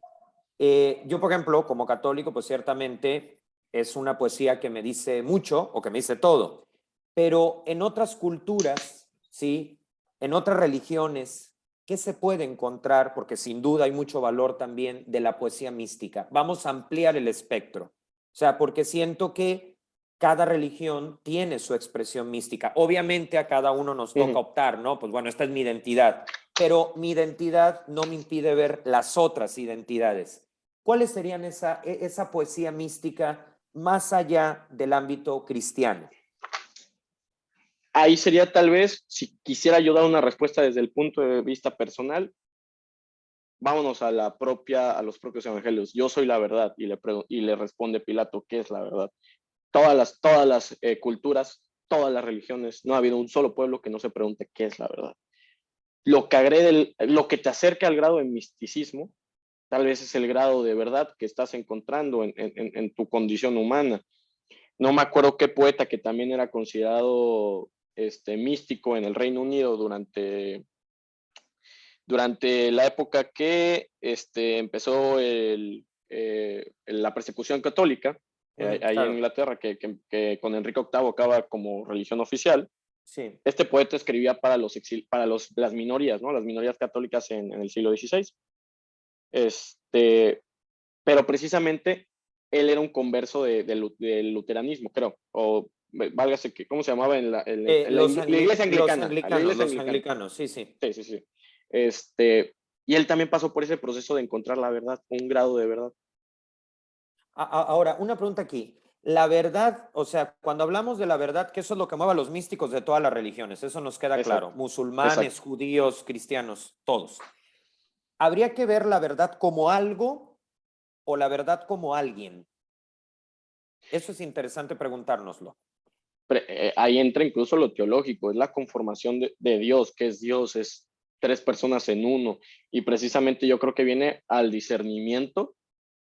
Yo, por ejemplo, como católico, pues ciertamente es una poesía que me dice mucho o que me dice todo, pero en otras culturas, ¿sí? En otras religiones, ¿qué se puede encontrar? Porque sin duda hay mucho valor también de la poesía mística. Vamos a ampliar el espectro. O sea, porque siento que cada religión tiene su expresión mística. Obviamente a cada uno nos toca Ujú. optar, ¿no? Pues bueno, esta es mi identidad, pero mi identidad no me impide ver las otras identidades. ¿Cuáles serían esa poesía mística más allá del ámbito cristiano? Ahí sería tal vez, si quisiera yo dar una respuesta desde el punto de vista personal, vámonos a los propios evangelios. Yo soy la verdad, y le responde Pilato, ¿qué es la verdad? Todas las culturas, todas las religiones, no ha habido un solo pueblo que no se pregunte qué es la verdad. Lo que te acerca al grado de misticismo, tal vez es el grado de verdad que estás encontrando en tu condición humana. No me acuerdo qué poeta que también era considerado místico en el Reino Unido durante la época que empezó la persecución católica, ahí en Claro, Inglaterra, que con Enrique VIII acaba como religión oficial. Sí. Este poeta escribía para las minorías, ¿no? Las minorías católicas en el siglo XVI. Pero precisamente él era un converso del luteranismo, creo, o válgase que, ¿cómo se llamaba la iglesia anglicana? La iglesia Los anglicana. anglicanos, sí, sí. Sí, sí, sí. Y él también pasó por ese proceso de encontrar la verdad, un grado de verdad. Ahora, una pregunta aquí. La verdad, o sea, cuando hablamos de la verdad, que eso es lo que mueve a los místicos de todas las religiones, eso nos queda claro. Exacto, Musulmanes, exacto. judíos, cristianos, todos. ¿Habría que ver la verdad como algo o la verdad como alguien? Eso es interesante preguntárnoslo. Ahí entra incluso lo teológico, es la conformación de Dios, que es Dios, es tres personas en uno. Y precisamente yo creo que viene al discernimiento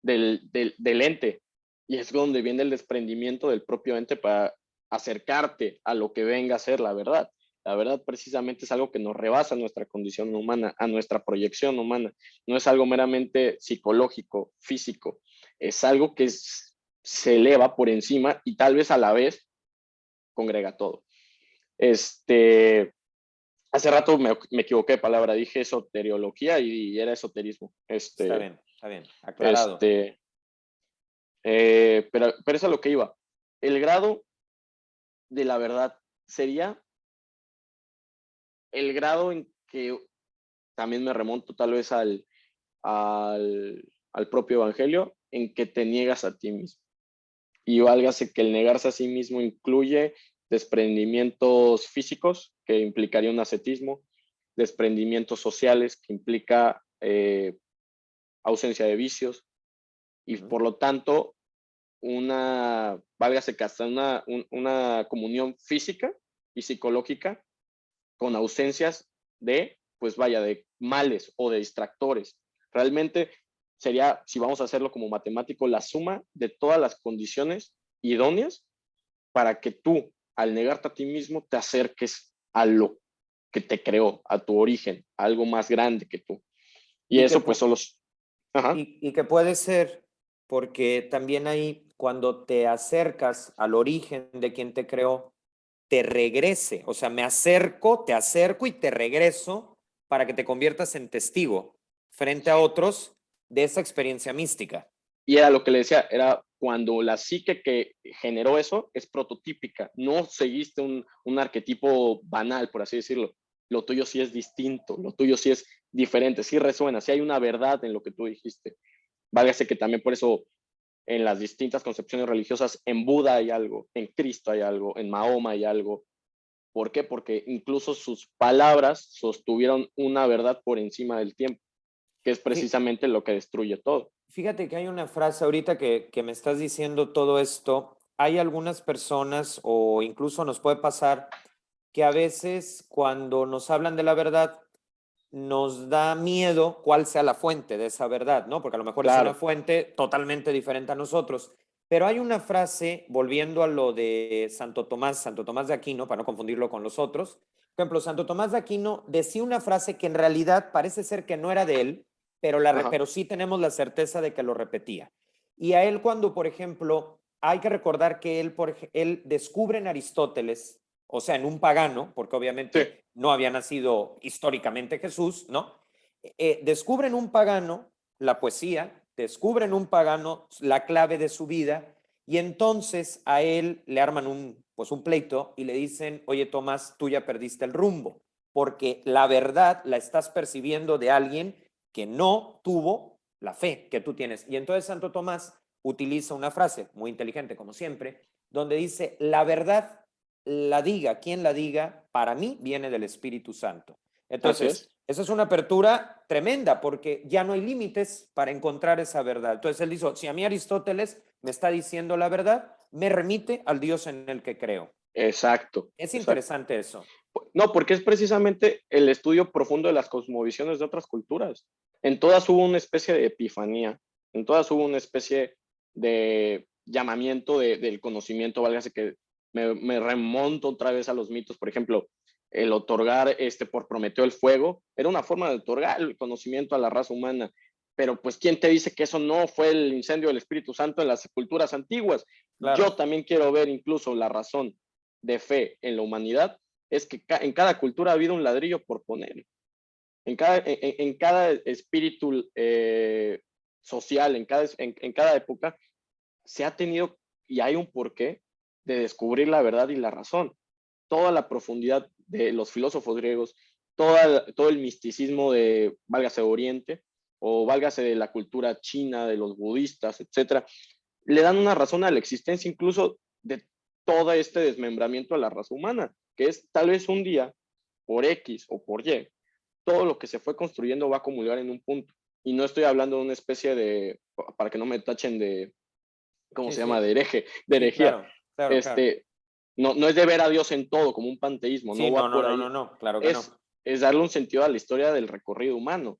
del ente. Y es donde viene el desprendimiento del propio ente para acercarte a lo que venga a ser la verdad. La verdad precisamente es algo que nos rebasa a nuestra condición humana, a nuestra proyección humana. No es algo meramente psicológico, físico. Es algo que se eleva por encima y tal vez a la vez congrega todo. Hace rato me equivoqué de palabra, dije esoteriología y era esoterismo. Está bien, aclarado. Este, pero eso es a lo que iba. El grado de la verdad sería el grado en que también me remonto tal vez al propio evangelio, en que te niegas a ti mismo. Y válgase que el negarse a sí mismo incluye desprendimientos físicos, que implicaría un ascetismo, desprendimientos sociales, que implica ausencia de vicios, y por lo tanto válgase que hasta una comunión física y psicológica con ausencias pues vaya, de males o de distractores. Realmente sería, si vamos a hacerlo como matemático, la suma de todas las condiciones idóneas para que tú, al negarte a ti mismo, te acerques a lo que te creó, a tu origen, a algo más grande que tú. Y Y que, eso pues solo... Ajá. y que puede ser, porque también ahí, cuando te acercas al origen de quien te creó, te regrese, o sea, te acerco y te regreso para que te conviertas en testigo frente a otros de esa experiencia mística. Y era lo que le decía, era cuando la psique que generó eso es prototípica, no seguiste un arquetipo banal, por así decirlo. Lo tuyo sí es distinto, lo tuyo sí es diferente, sí resuena, sí hay una verdad en lo que tú dijiste. Válgase que también por eso en las distintas concepciones religiosas, en Buda hay algo, en Cristo hay algo, en Mahoma hay algo. ¿Por qué? Porque incluso sus palabras sostuvieron una verdad por encima del tiempo, que es precisamente lo que destruye todo. Fíjate que hay una frase ahorita que me estás diciendo todo esto. Hay algunas personas, o incluso nos puede pasar, que a veces cuando nos hablan de la verdad, nos da miedo cuál sea la fuente de esa verdad, ¿no? Porque a lo mejor es una Claro. fuente totalmente diferente a nosotros. Pero hay una frase, volviendo a lo de Santo Tomás de Aquino, para no confundirlo con los otros. Por ejemplo, Santo Tomás de Aquino decía una frase que en realidad parece ser que no era de él, Ajá. pero sí tenemos la certeza de que lo repetía. Y a él cuando, por ejemplo, hay que recordar que él descubre en Aristóteles, o sea, en un pagano, porque Sí. obviamente no había nacido históricamente Jesús, ¿no? Descubre en un pagano la poesía, descubre en un pagano la clave de su vida, y entonces a él le arman pues un pleito y le dicen, oye Tomás, tú ya perdiste el rumbo, porque la verdad la estás percibiendo de alguien que no tuvo la fe que tú tienes. Y entonces Santo Tomás utiliza una frase muy inteligente, como siempre, donde dice, la verdad la diga, quien la diga, para mí viene del Espíritu Santo. Así Entonces, es. esa es una apertura tremenda porque ya no hay límites para encontrar esa verdad. Entonces él dijo, si a mí Aristóteles me está diciendo la verdad, me remite al Dios en el que creo. Exacto, Es exacto. interesante eso. No, porque es precisamente el estudio profundo de las cosmovisiones de otras culturas. En todas hubo una especie de epifanía, en todas hubo una especie de llamamiento del conocimiento, válgase que me remonto otra vez a los mitos, por ejemplo, el otorgar por Prometeo el fuego, era una forma de otorgar el conocimiento a la raza humana, pero pues ¿quién te dice que eso no fue el incendio del Espíritu Santo en las culturas antiguas? Yo Claro. también quiero ver incluso la razón de fe en la humanidad es que en cada cultura ha habido un ladrillo por poner. En cada espíritu social, en cada época, se ha tenido y hay un porqué de descubrir la verdad y la razón. Toda la profundidad de los filósofos griegos, todo el misticismo de, válgase Oriente, o válgase de la cultura china, de los budistas, etcétera, le dan una razón a la existencia incluso de todo este desmembramiento a la raza humana, que es tal vez un día, por X o por Y, todo lo que se fue construyendo va a acumular en un punto. Y no estoy hablando de una especie de, para que no me tachen de, ¿cómo Sí, se llama? sí, De hereje, de sí, herejía. claro, claro, claro. No es de ver a Dios en todo, como un panteísmo, Sí, no no, va no, por no, no, ahí. no, claro que no. Es darle un sentido a la historia del recorrido humano.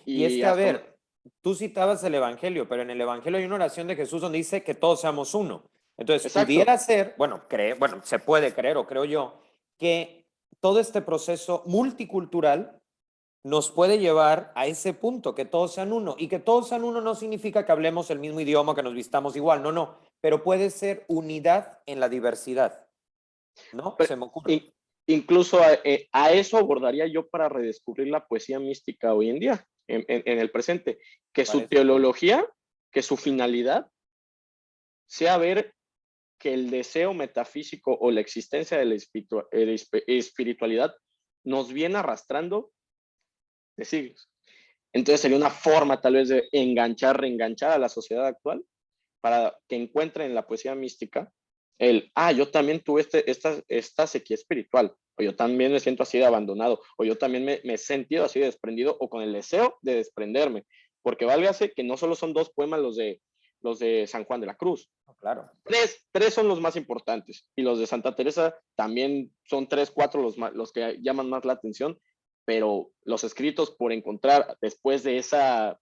Y es Y que, a hasta un, ver, tú citabas el Evangelio, pero en el Evangelio hay una oración de Jesús donde dice que todos seamos uno. Entonces, exacto, pudiera ser, bueno, bueno, se puede creer, o creo yo, que todo este proceso multicultural nos puede llevar a ese punto, que todos sean uno. Y que todos sean uno no significa que hablemos el mismo idioma, que nos vistamos igual, no, no, pero puede ser unidad en la diversidad, ¿no? pero Se me ocurre. incluso a eso abordaría yo para redescubrir la poesía mística hoy en día, en el presente, Me que su parece. teología, que su finalidad sea ver que el deseo metafísico o la existencia de la espiritualidad nos viene arrastrando de siglos. Entonces sería una forma tal vez de enganchar, reenganchar a la sociedad actual para que encuentren en la poesía mística yo también tuve esta sequía espiritual, o yo también me siento así de abandonado, o yo también me he sentido así de desprendido, o con el deseo de desprenderme, porque válgase que no solo son dos poemas los de San Juan de la Cruz, Claro. tres son los más importantes, y los de Santa Teresa también son tres, cuatro los que llaman más la atención, pero los escritos por encontrar después de esa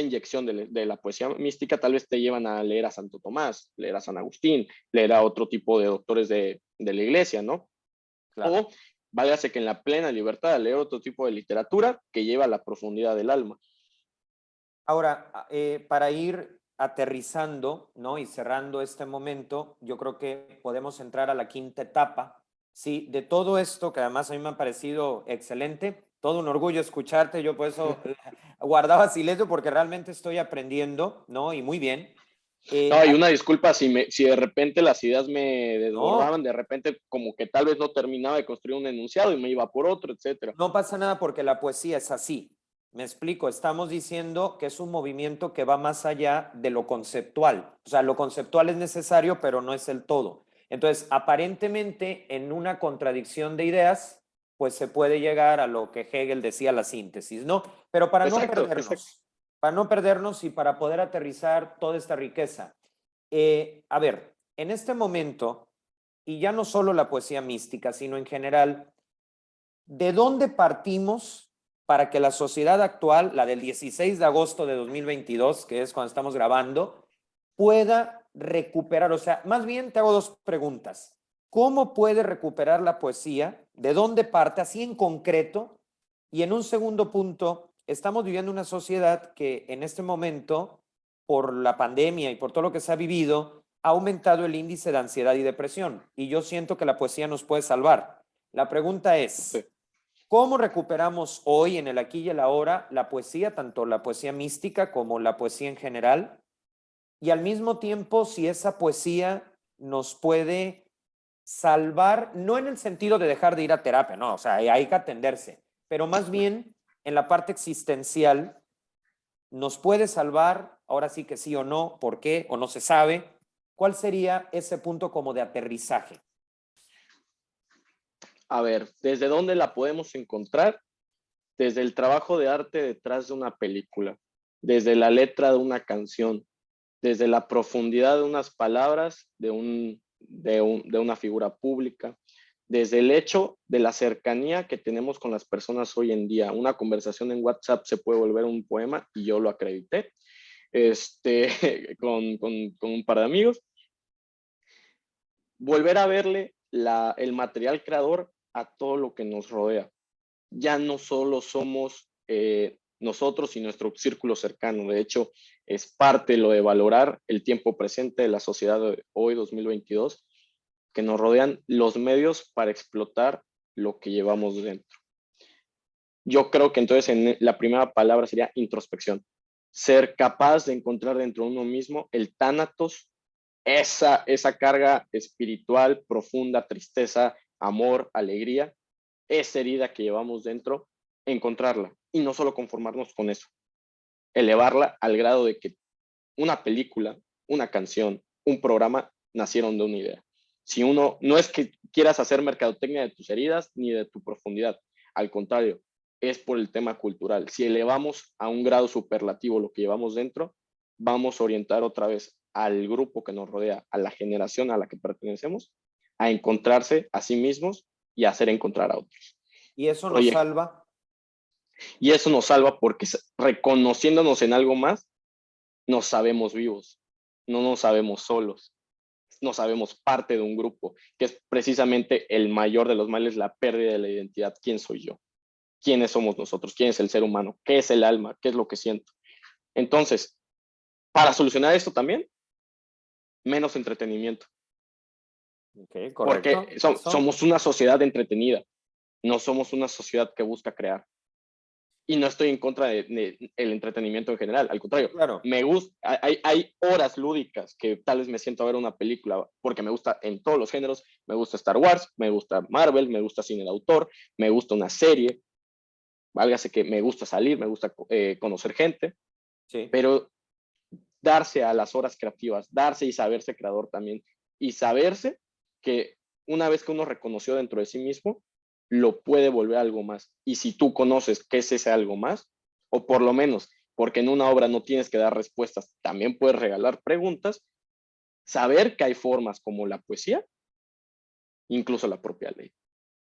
inyección de la poesía mística, tal vez te llevan a leer a Santo Tomás, leer a San Agustín, leer a otro tipo de doctores de la iglesia, ¿no? Claro. O váyase que en la plena libertad leer otro tipo de literatura que lleva a la profundidad del alma. Ahora, para ir aterrizando, ¿no? Y cerrando este momento, yo creo que podemos entrar a la quinta etapa, ¿sí? De todo esto, que además a mí me ha parecido excelente, todo un orgullo escucharte, yo por eso guardaba silencio porque realmente estoy aprendiendo, ¿no? Y muy bien. No, y Al- una disculpa si de repente las ideas me desbordaban, no, de repente como que tal vez no terminaba de construir un enunciado y me iba por otro, etcétera. no pasa nada porque la poesía es así. Me explico, estamos diciendo que es un movimiento que va más allá de lo conceptual. O sea, lo conceptual es necesario, pero no es el todo. Entonces, aparentemente, en una contradicción de ideas, pues se puede llegar a lo que Hegel decía, la síntesis, ¿no? Pero Exacto, exacto. para no perdernos y para poder aterrizar toda esta riqueza. A ver, en este momento, y ya no solo la poesía mística, sino en general, ¿de dónde partimos para que la sociedad actual, la del 16 de agosto de 2022, que es cuando estamos grabando, pueda recuperar? O sea, más bien te hago dos preguntas. ¿Cómo puede recuperar la poesía? ¿De dónde parte? Así en concreto. Y en un segundo punto, estamos viviendo una sociedad que en este momento, por la pandemia y por todo lo que se ha vivido, ha aumentado el índice de ansiedad y depresión. Y yo siento que la poesía nos puede salvar. La pregunta Sí. es, ¿cómo recuperamos hoy en el aquí y el ahora la poesía, tanto la poesía mística como la poesía en general? Y al mismo tiempo, si esa poesía nos puede salvar, no en el sentido de dejar de ir a terapia, no, o sea, hay que atenderse, pero más bien en la parte existencial, nos puede salvar, ahora sí que sí o no, por qué o no se sabe. ¿Cuál sería ese punto como de aterrizaje? A ver, ¿desde dónde la podemos encontrar? Desde el trabajo de arte detrás de una película, desde la letra de una canción, desde la profundidad de unas palabras de una figura pública, desde el hecho de la cercanía que tenemos con las personas hoy en día. Una conversación en WhatsApp se puede volver un poema y yo lo acredité con un par de amigos. Volver a verle el material creador a todo lo que nos rodea. Ya no solo somos nosotros y nuestro círculo cercano. De hecho, es parte de lo de valorar el tiempo presente de la sociedad de hoy, 2022, que nos rodean los medios para explotar lo que llevamos dentro. Yo creo que entonces la primera palabra sería introspección. Ser capaz de encontrar dentro de uno mismo el tánatos, esa carga espiritual profunda, tristeza, amor, alegría, esa herida que llevamos dentro, encontrarla y no solo conformarnos con eso, elevarla al grado de que una película, una canción, un programa nacieron de una idea. Si uno, no es que quieras hacer mercadotecnia de tus heridas ni de tu profundidad, al contrario, es por el tema cultural. Si elevamos a un grado superlativo lo que llevamos dentro, vamos a orientar otra vez al grupo que nos rodea, a la generación a la que pertenecemos, a encontrarse a sí mismos y a hacer encontrar a otros. Y eso nos salva. Y eso nos salva porque reconociéndonos en algo más, nos sabemos vivos, no nos sabemos solos, no sabemos parte de un grupo, que es precisamente el mayor de los males, la pérdida de la identidad. ¿Quién soy yo? ¿Quiénes somos nosotros? ¿Quién es el ser humano? ¿Qué es el alma? ¿Qué es lo que siento? Entonces, para solucionar esto también, menos entretenimiento. Okay, correcto. Porque somos una sociedad entretenida, no somos una sociedad que busca crear. Y no estoy en contra del entretenimiento en general, al contrario, claro. Me gusta, hay horas lúdicas que tal vez me siento a ver una película porque me gusta en todos los géneros, me gusta Star Wars, me gusta Marvel, me gusta cine de autor, me gusta una serie, válgase que me gusta salir, me gusta conocer gente, sí. Pero darse a las horas creativas, darse y saberse creador también, y saberse que una vez que uno reconoció dentro de sí mismo, lo puede volver algo más. Y si tú conoces qué es ese algo más, o por lo menos, porque en una obra no tienes que dar respuestas, también puedes regalar preguntas, saber que hay formas como la poesía, incluso la propia ley.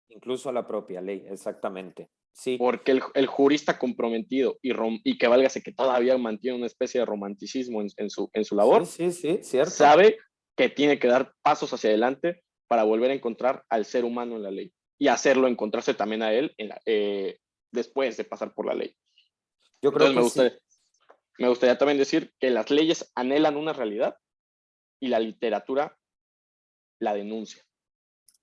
Incluso la propia ley, exactamente. Sí. Porque el jurista comprometido y que válgase que todavía mantiene una especie de romanticismo en su labor, sí, cierto. Sabe que tiene que dar pasos hacia adelante para volver a encontrar al ser humano en la ley y hacerlo encontrarse también a él después de pasar por la ley. Yo creo Entonces, que me gustaría también decir que las leyes anhelan una realidad y la literatura la denuncia.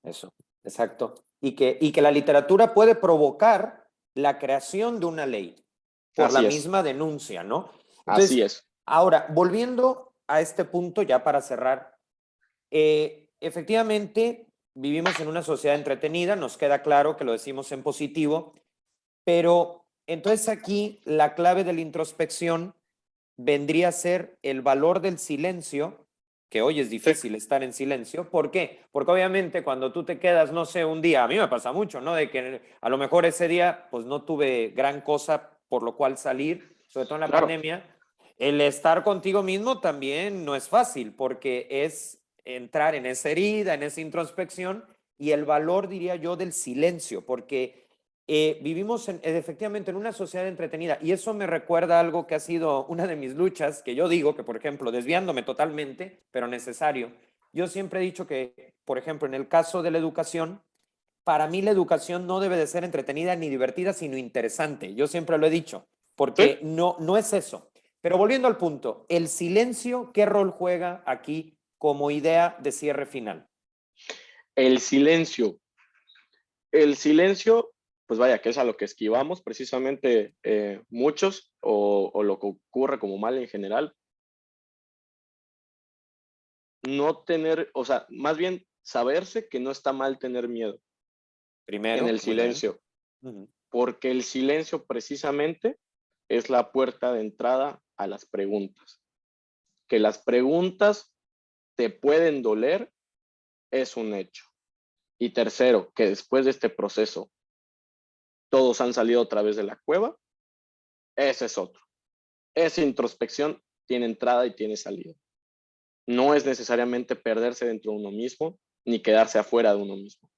Eso, exacto. Y que la literatura puede provocar la creación de una ley por Así la es. misma denuncia, ¿no? Entonces, Así es. ahora, volviendo a este punto, ya para cerrar, efectivamente vivimos en una sociedad entretenida, nos queda claro que lo decimos en positivo, pero entonces aquí la clave de la introspección vendría a ser el valor del silencio, que hoy es difícil estar en silencio. ¿Por qué? Porque obviamente cuando tú te quedas, no sé, un día, a mí me pasa mucho, ¿no? De que a lo mejor ese día pues no tuve gran cosa por lo cual salir, sobre todo en la Claro. pandemia. El estar contigo mismo también no es fácil porque es entrar en esa herida, en esa introspección y el valor, diría yo, del silencio, porque vivimos efectivamente en una sociedad entretenida y eso me recuerda algo que ha sido una de mis luchas, que yo digo que, por ejemplo, desviándome totalmente, pero necesario, yo siempre he dicho que, por ejemplo, en el caso de la educación, para mí la educación no debe de ser entretenida ni divertida, sino interesante. Yo siempre lo he dicho, porque ¿Sí? no es eso. Pero volviendo al punto, el silencio, ¿qué rol juega aquí como idea de cierre final? El silencio. El silencio, pues vaya, que es a lo que esquivamos precisamente muchos o lo que ocurre como mal en general. No tener, o sea, más bien saberse que no está mal tener miedo en Primero, el muy bien. silencio, porque el silencio precisamente es la puerta de entrada a las preguntas. Que las preguntas te pueden doler es un hecho. Y tercero, que después de este proceso todos han salido a través de la cueva, ese es otro. Esa introspección tiene entrada y tiene salida. No es necesariamente perderse dentro de uno mismo ni quedarse afuera de uno mismo.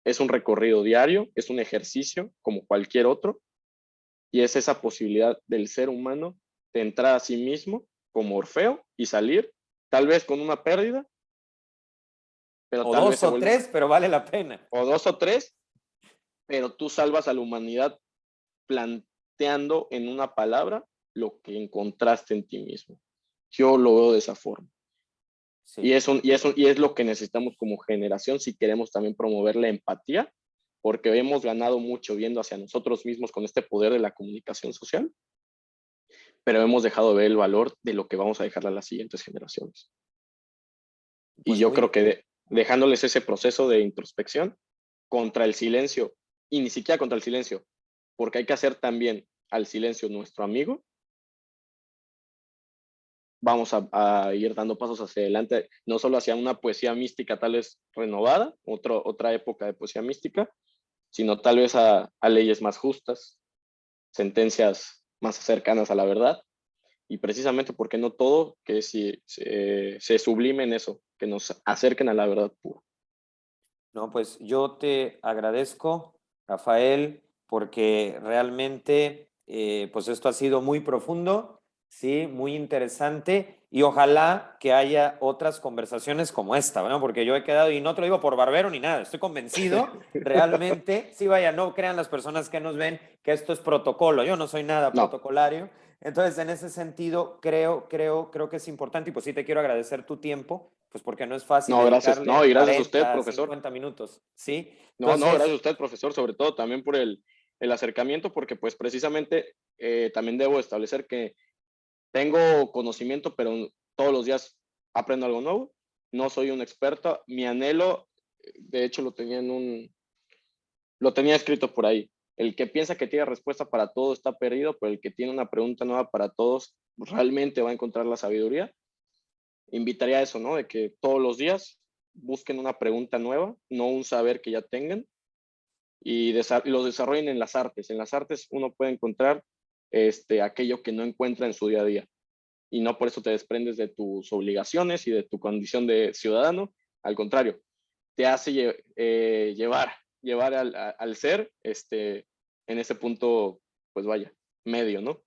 Es un recorrido diario, es un ejercicio como cualquier otro, y es esa posibilidad del ser humano de entrar a sí mismo como Orfeo y salir, tal vez con una pérdida, pero O tal vez dos se o vuelve, tres, pero vale la pena. o dos o tres, pero tú salvas a la humanidad planteando en una palabra lo que encontraste en ti mismo. Yo lo veo de esa forma. Sí. Y es lo que necesitamos como generación si queremos también promover la empatía, porque hemos ganado mucho viendo hacia nosotros mismos con este poder de la comunicación social, pero hemos dejado de ver el valor de lo que vamos a dejarle a las siguientes generaciones. Y Pues yo muy, creo que dejándoles ese proceso de introspección contra el silencio, y ni siquiera contra el silencio, porque hay que hacer también al silencio nuestro amigo, vamos a ir dando pasos hacia adelante, no solo hacia una poesía mística tal vez renovada, otra época de poesía mística, sino tal vez a leyes más justas, sentencias más cercanas a la verdad, y precisamente porque no todo que si, se sublime en eso, que nos acerquen a la verdad pura. no, pues yo te agradezco, Rafael, porque realmente pues esto ha sido muy profundo, sí, muy interesante y ojalá que haya otras conversaciones como esta, ¿no? Porque yo he quedado, y no te lo digo por barbero ni nada, estoy convencido realmente, sí, vaya, no crean las personas que nos ven que esto es protocolo, yo no soy nada No, protocolario, entonces en ese sentido creo que es importante y pues sí te quiero agradecer tu tiempo pues porque no es fácil no, gracias, no, dedicarle y gracias a usted, 40, profesor. 50 minutos, ¿sí? No, no, gracias a Entonces, usted, profesor, sobre todo también por el acercamiento, porque pues precisamente también debo establecer que tengo conocimiento, pero todos los días aprendo algo nuevo. No soy un experto. Mi anhelo, de hecho, lo tenía escrito por ahí. El que piensa que tiene respuesta para todo está perdido, pero el que tiene una pregunta nueva para todos realmente va a encontrar la sabiduría. Invitaría a eso, ¿no? De que todos los días busquen una pregunta nueva, no un saber que ya tengan, y los desarrollen en las artes. En las artes uno puede encontrar aquello que no encuentra en su día a día y no por eso te desprendes de tus obligaciones y de tu condición de ciudadano. Al contrario, te hace llevar al ser en ese punto, pues vaya, medio, ¿no?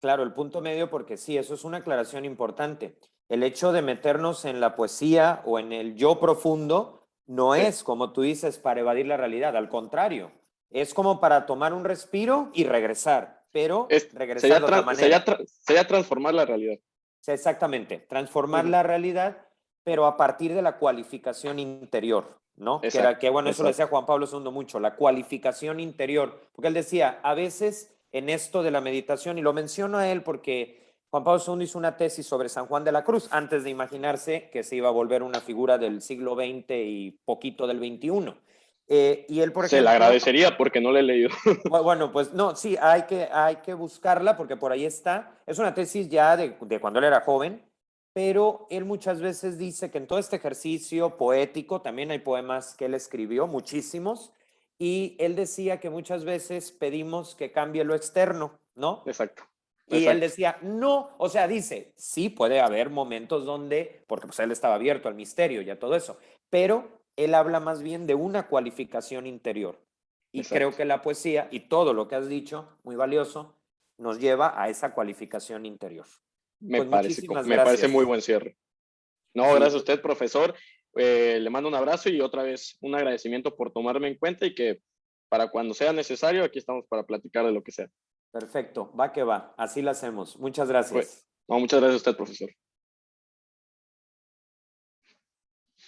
claro, el punto medio, porque sí, eso es una aclaración importante. El hecho de meternos en la poesía o en el yo profundo no Sí. es, como tú dices, para evadir la realidad, al contrario, es como para tomar un respiro y regresar, pero regresar de otra manera. Sería transformar la realidad. Sí, exactamente, transformar Ujú. la realidad, pero a partir de la cualificación interior, ¿no? Exacto, Bueno, eso lo decía exacto. Juan Pablo II mucho, la cualificación interior, porque él decía, a veces en esto de la meditación, y lo menciono a él porque Juan Pablo II hizo una tesis sobre San Juan de la Cruz, antes de imaginarse que se iba a volver una figura del siglo XX y poquito del XXI. Y él, por Se le ejemplo, agradecería porque no le he leído. bueno, pues no, sí, hay que buscarla porque por ahí está. Es una tesis ya de cuando él era joven, pero él muchas veces dice que en todo este ejercicio poético, también hay poemas que él escribió, muchísimos, y él decía que muchas veces pedimos que cambie lo externo, ¿no? Exacto, Y él exacto. decía, no, o sea, dice, sí puede haber momentos donde, porque pues él estaba abierto al misterio y a todo eso, pero él habla más bien de una cualificación interior. Y creo Exacto. que la poesía y todo lo que has dicho, muy valioso, nos lleva a esa cualificación interior. Pues muchísimas Me parece muy gracias. buen cierre. No, Sí, gracias a usted, profesor. Le mando un abrazo y otra vez un agradecimiento por tomarme en cuenta y que para cuando sea necesario, aquí estamos para platicar de lo que sea. perfecto, va que va, así lo hacemos. Muchas Pues, gracias. no, muchas gracias a usted, profesor.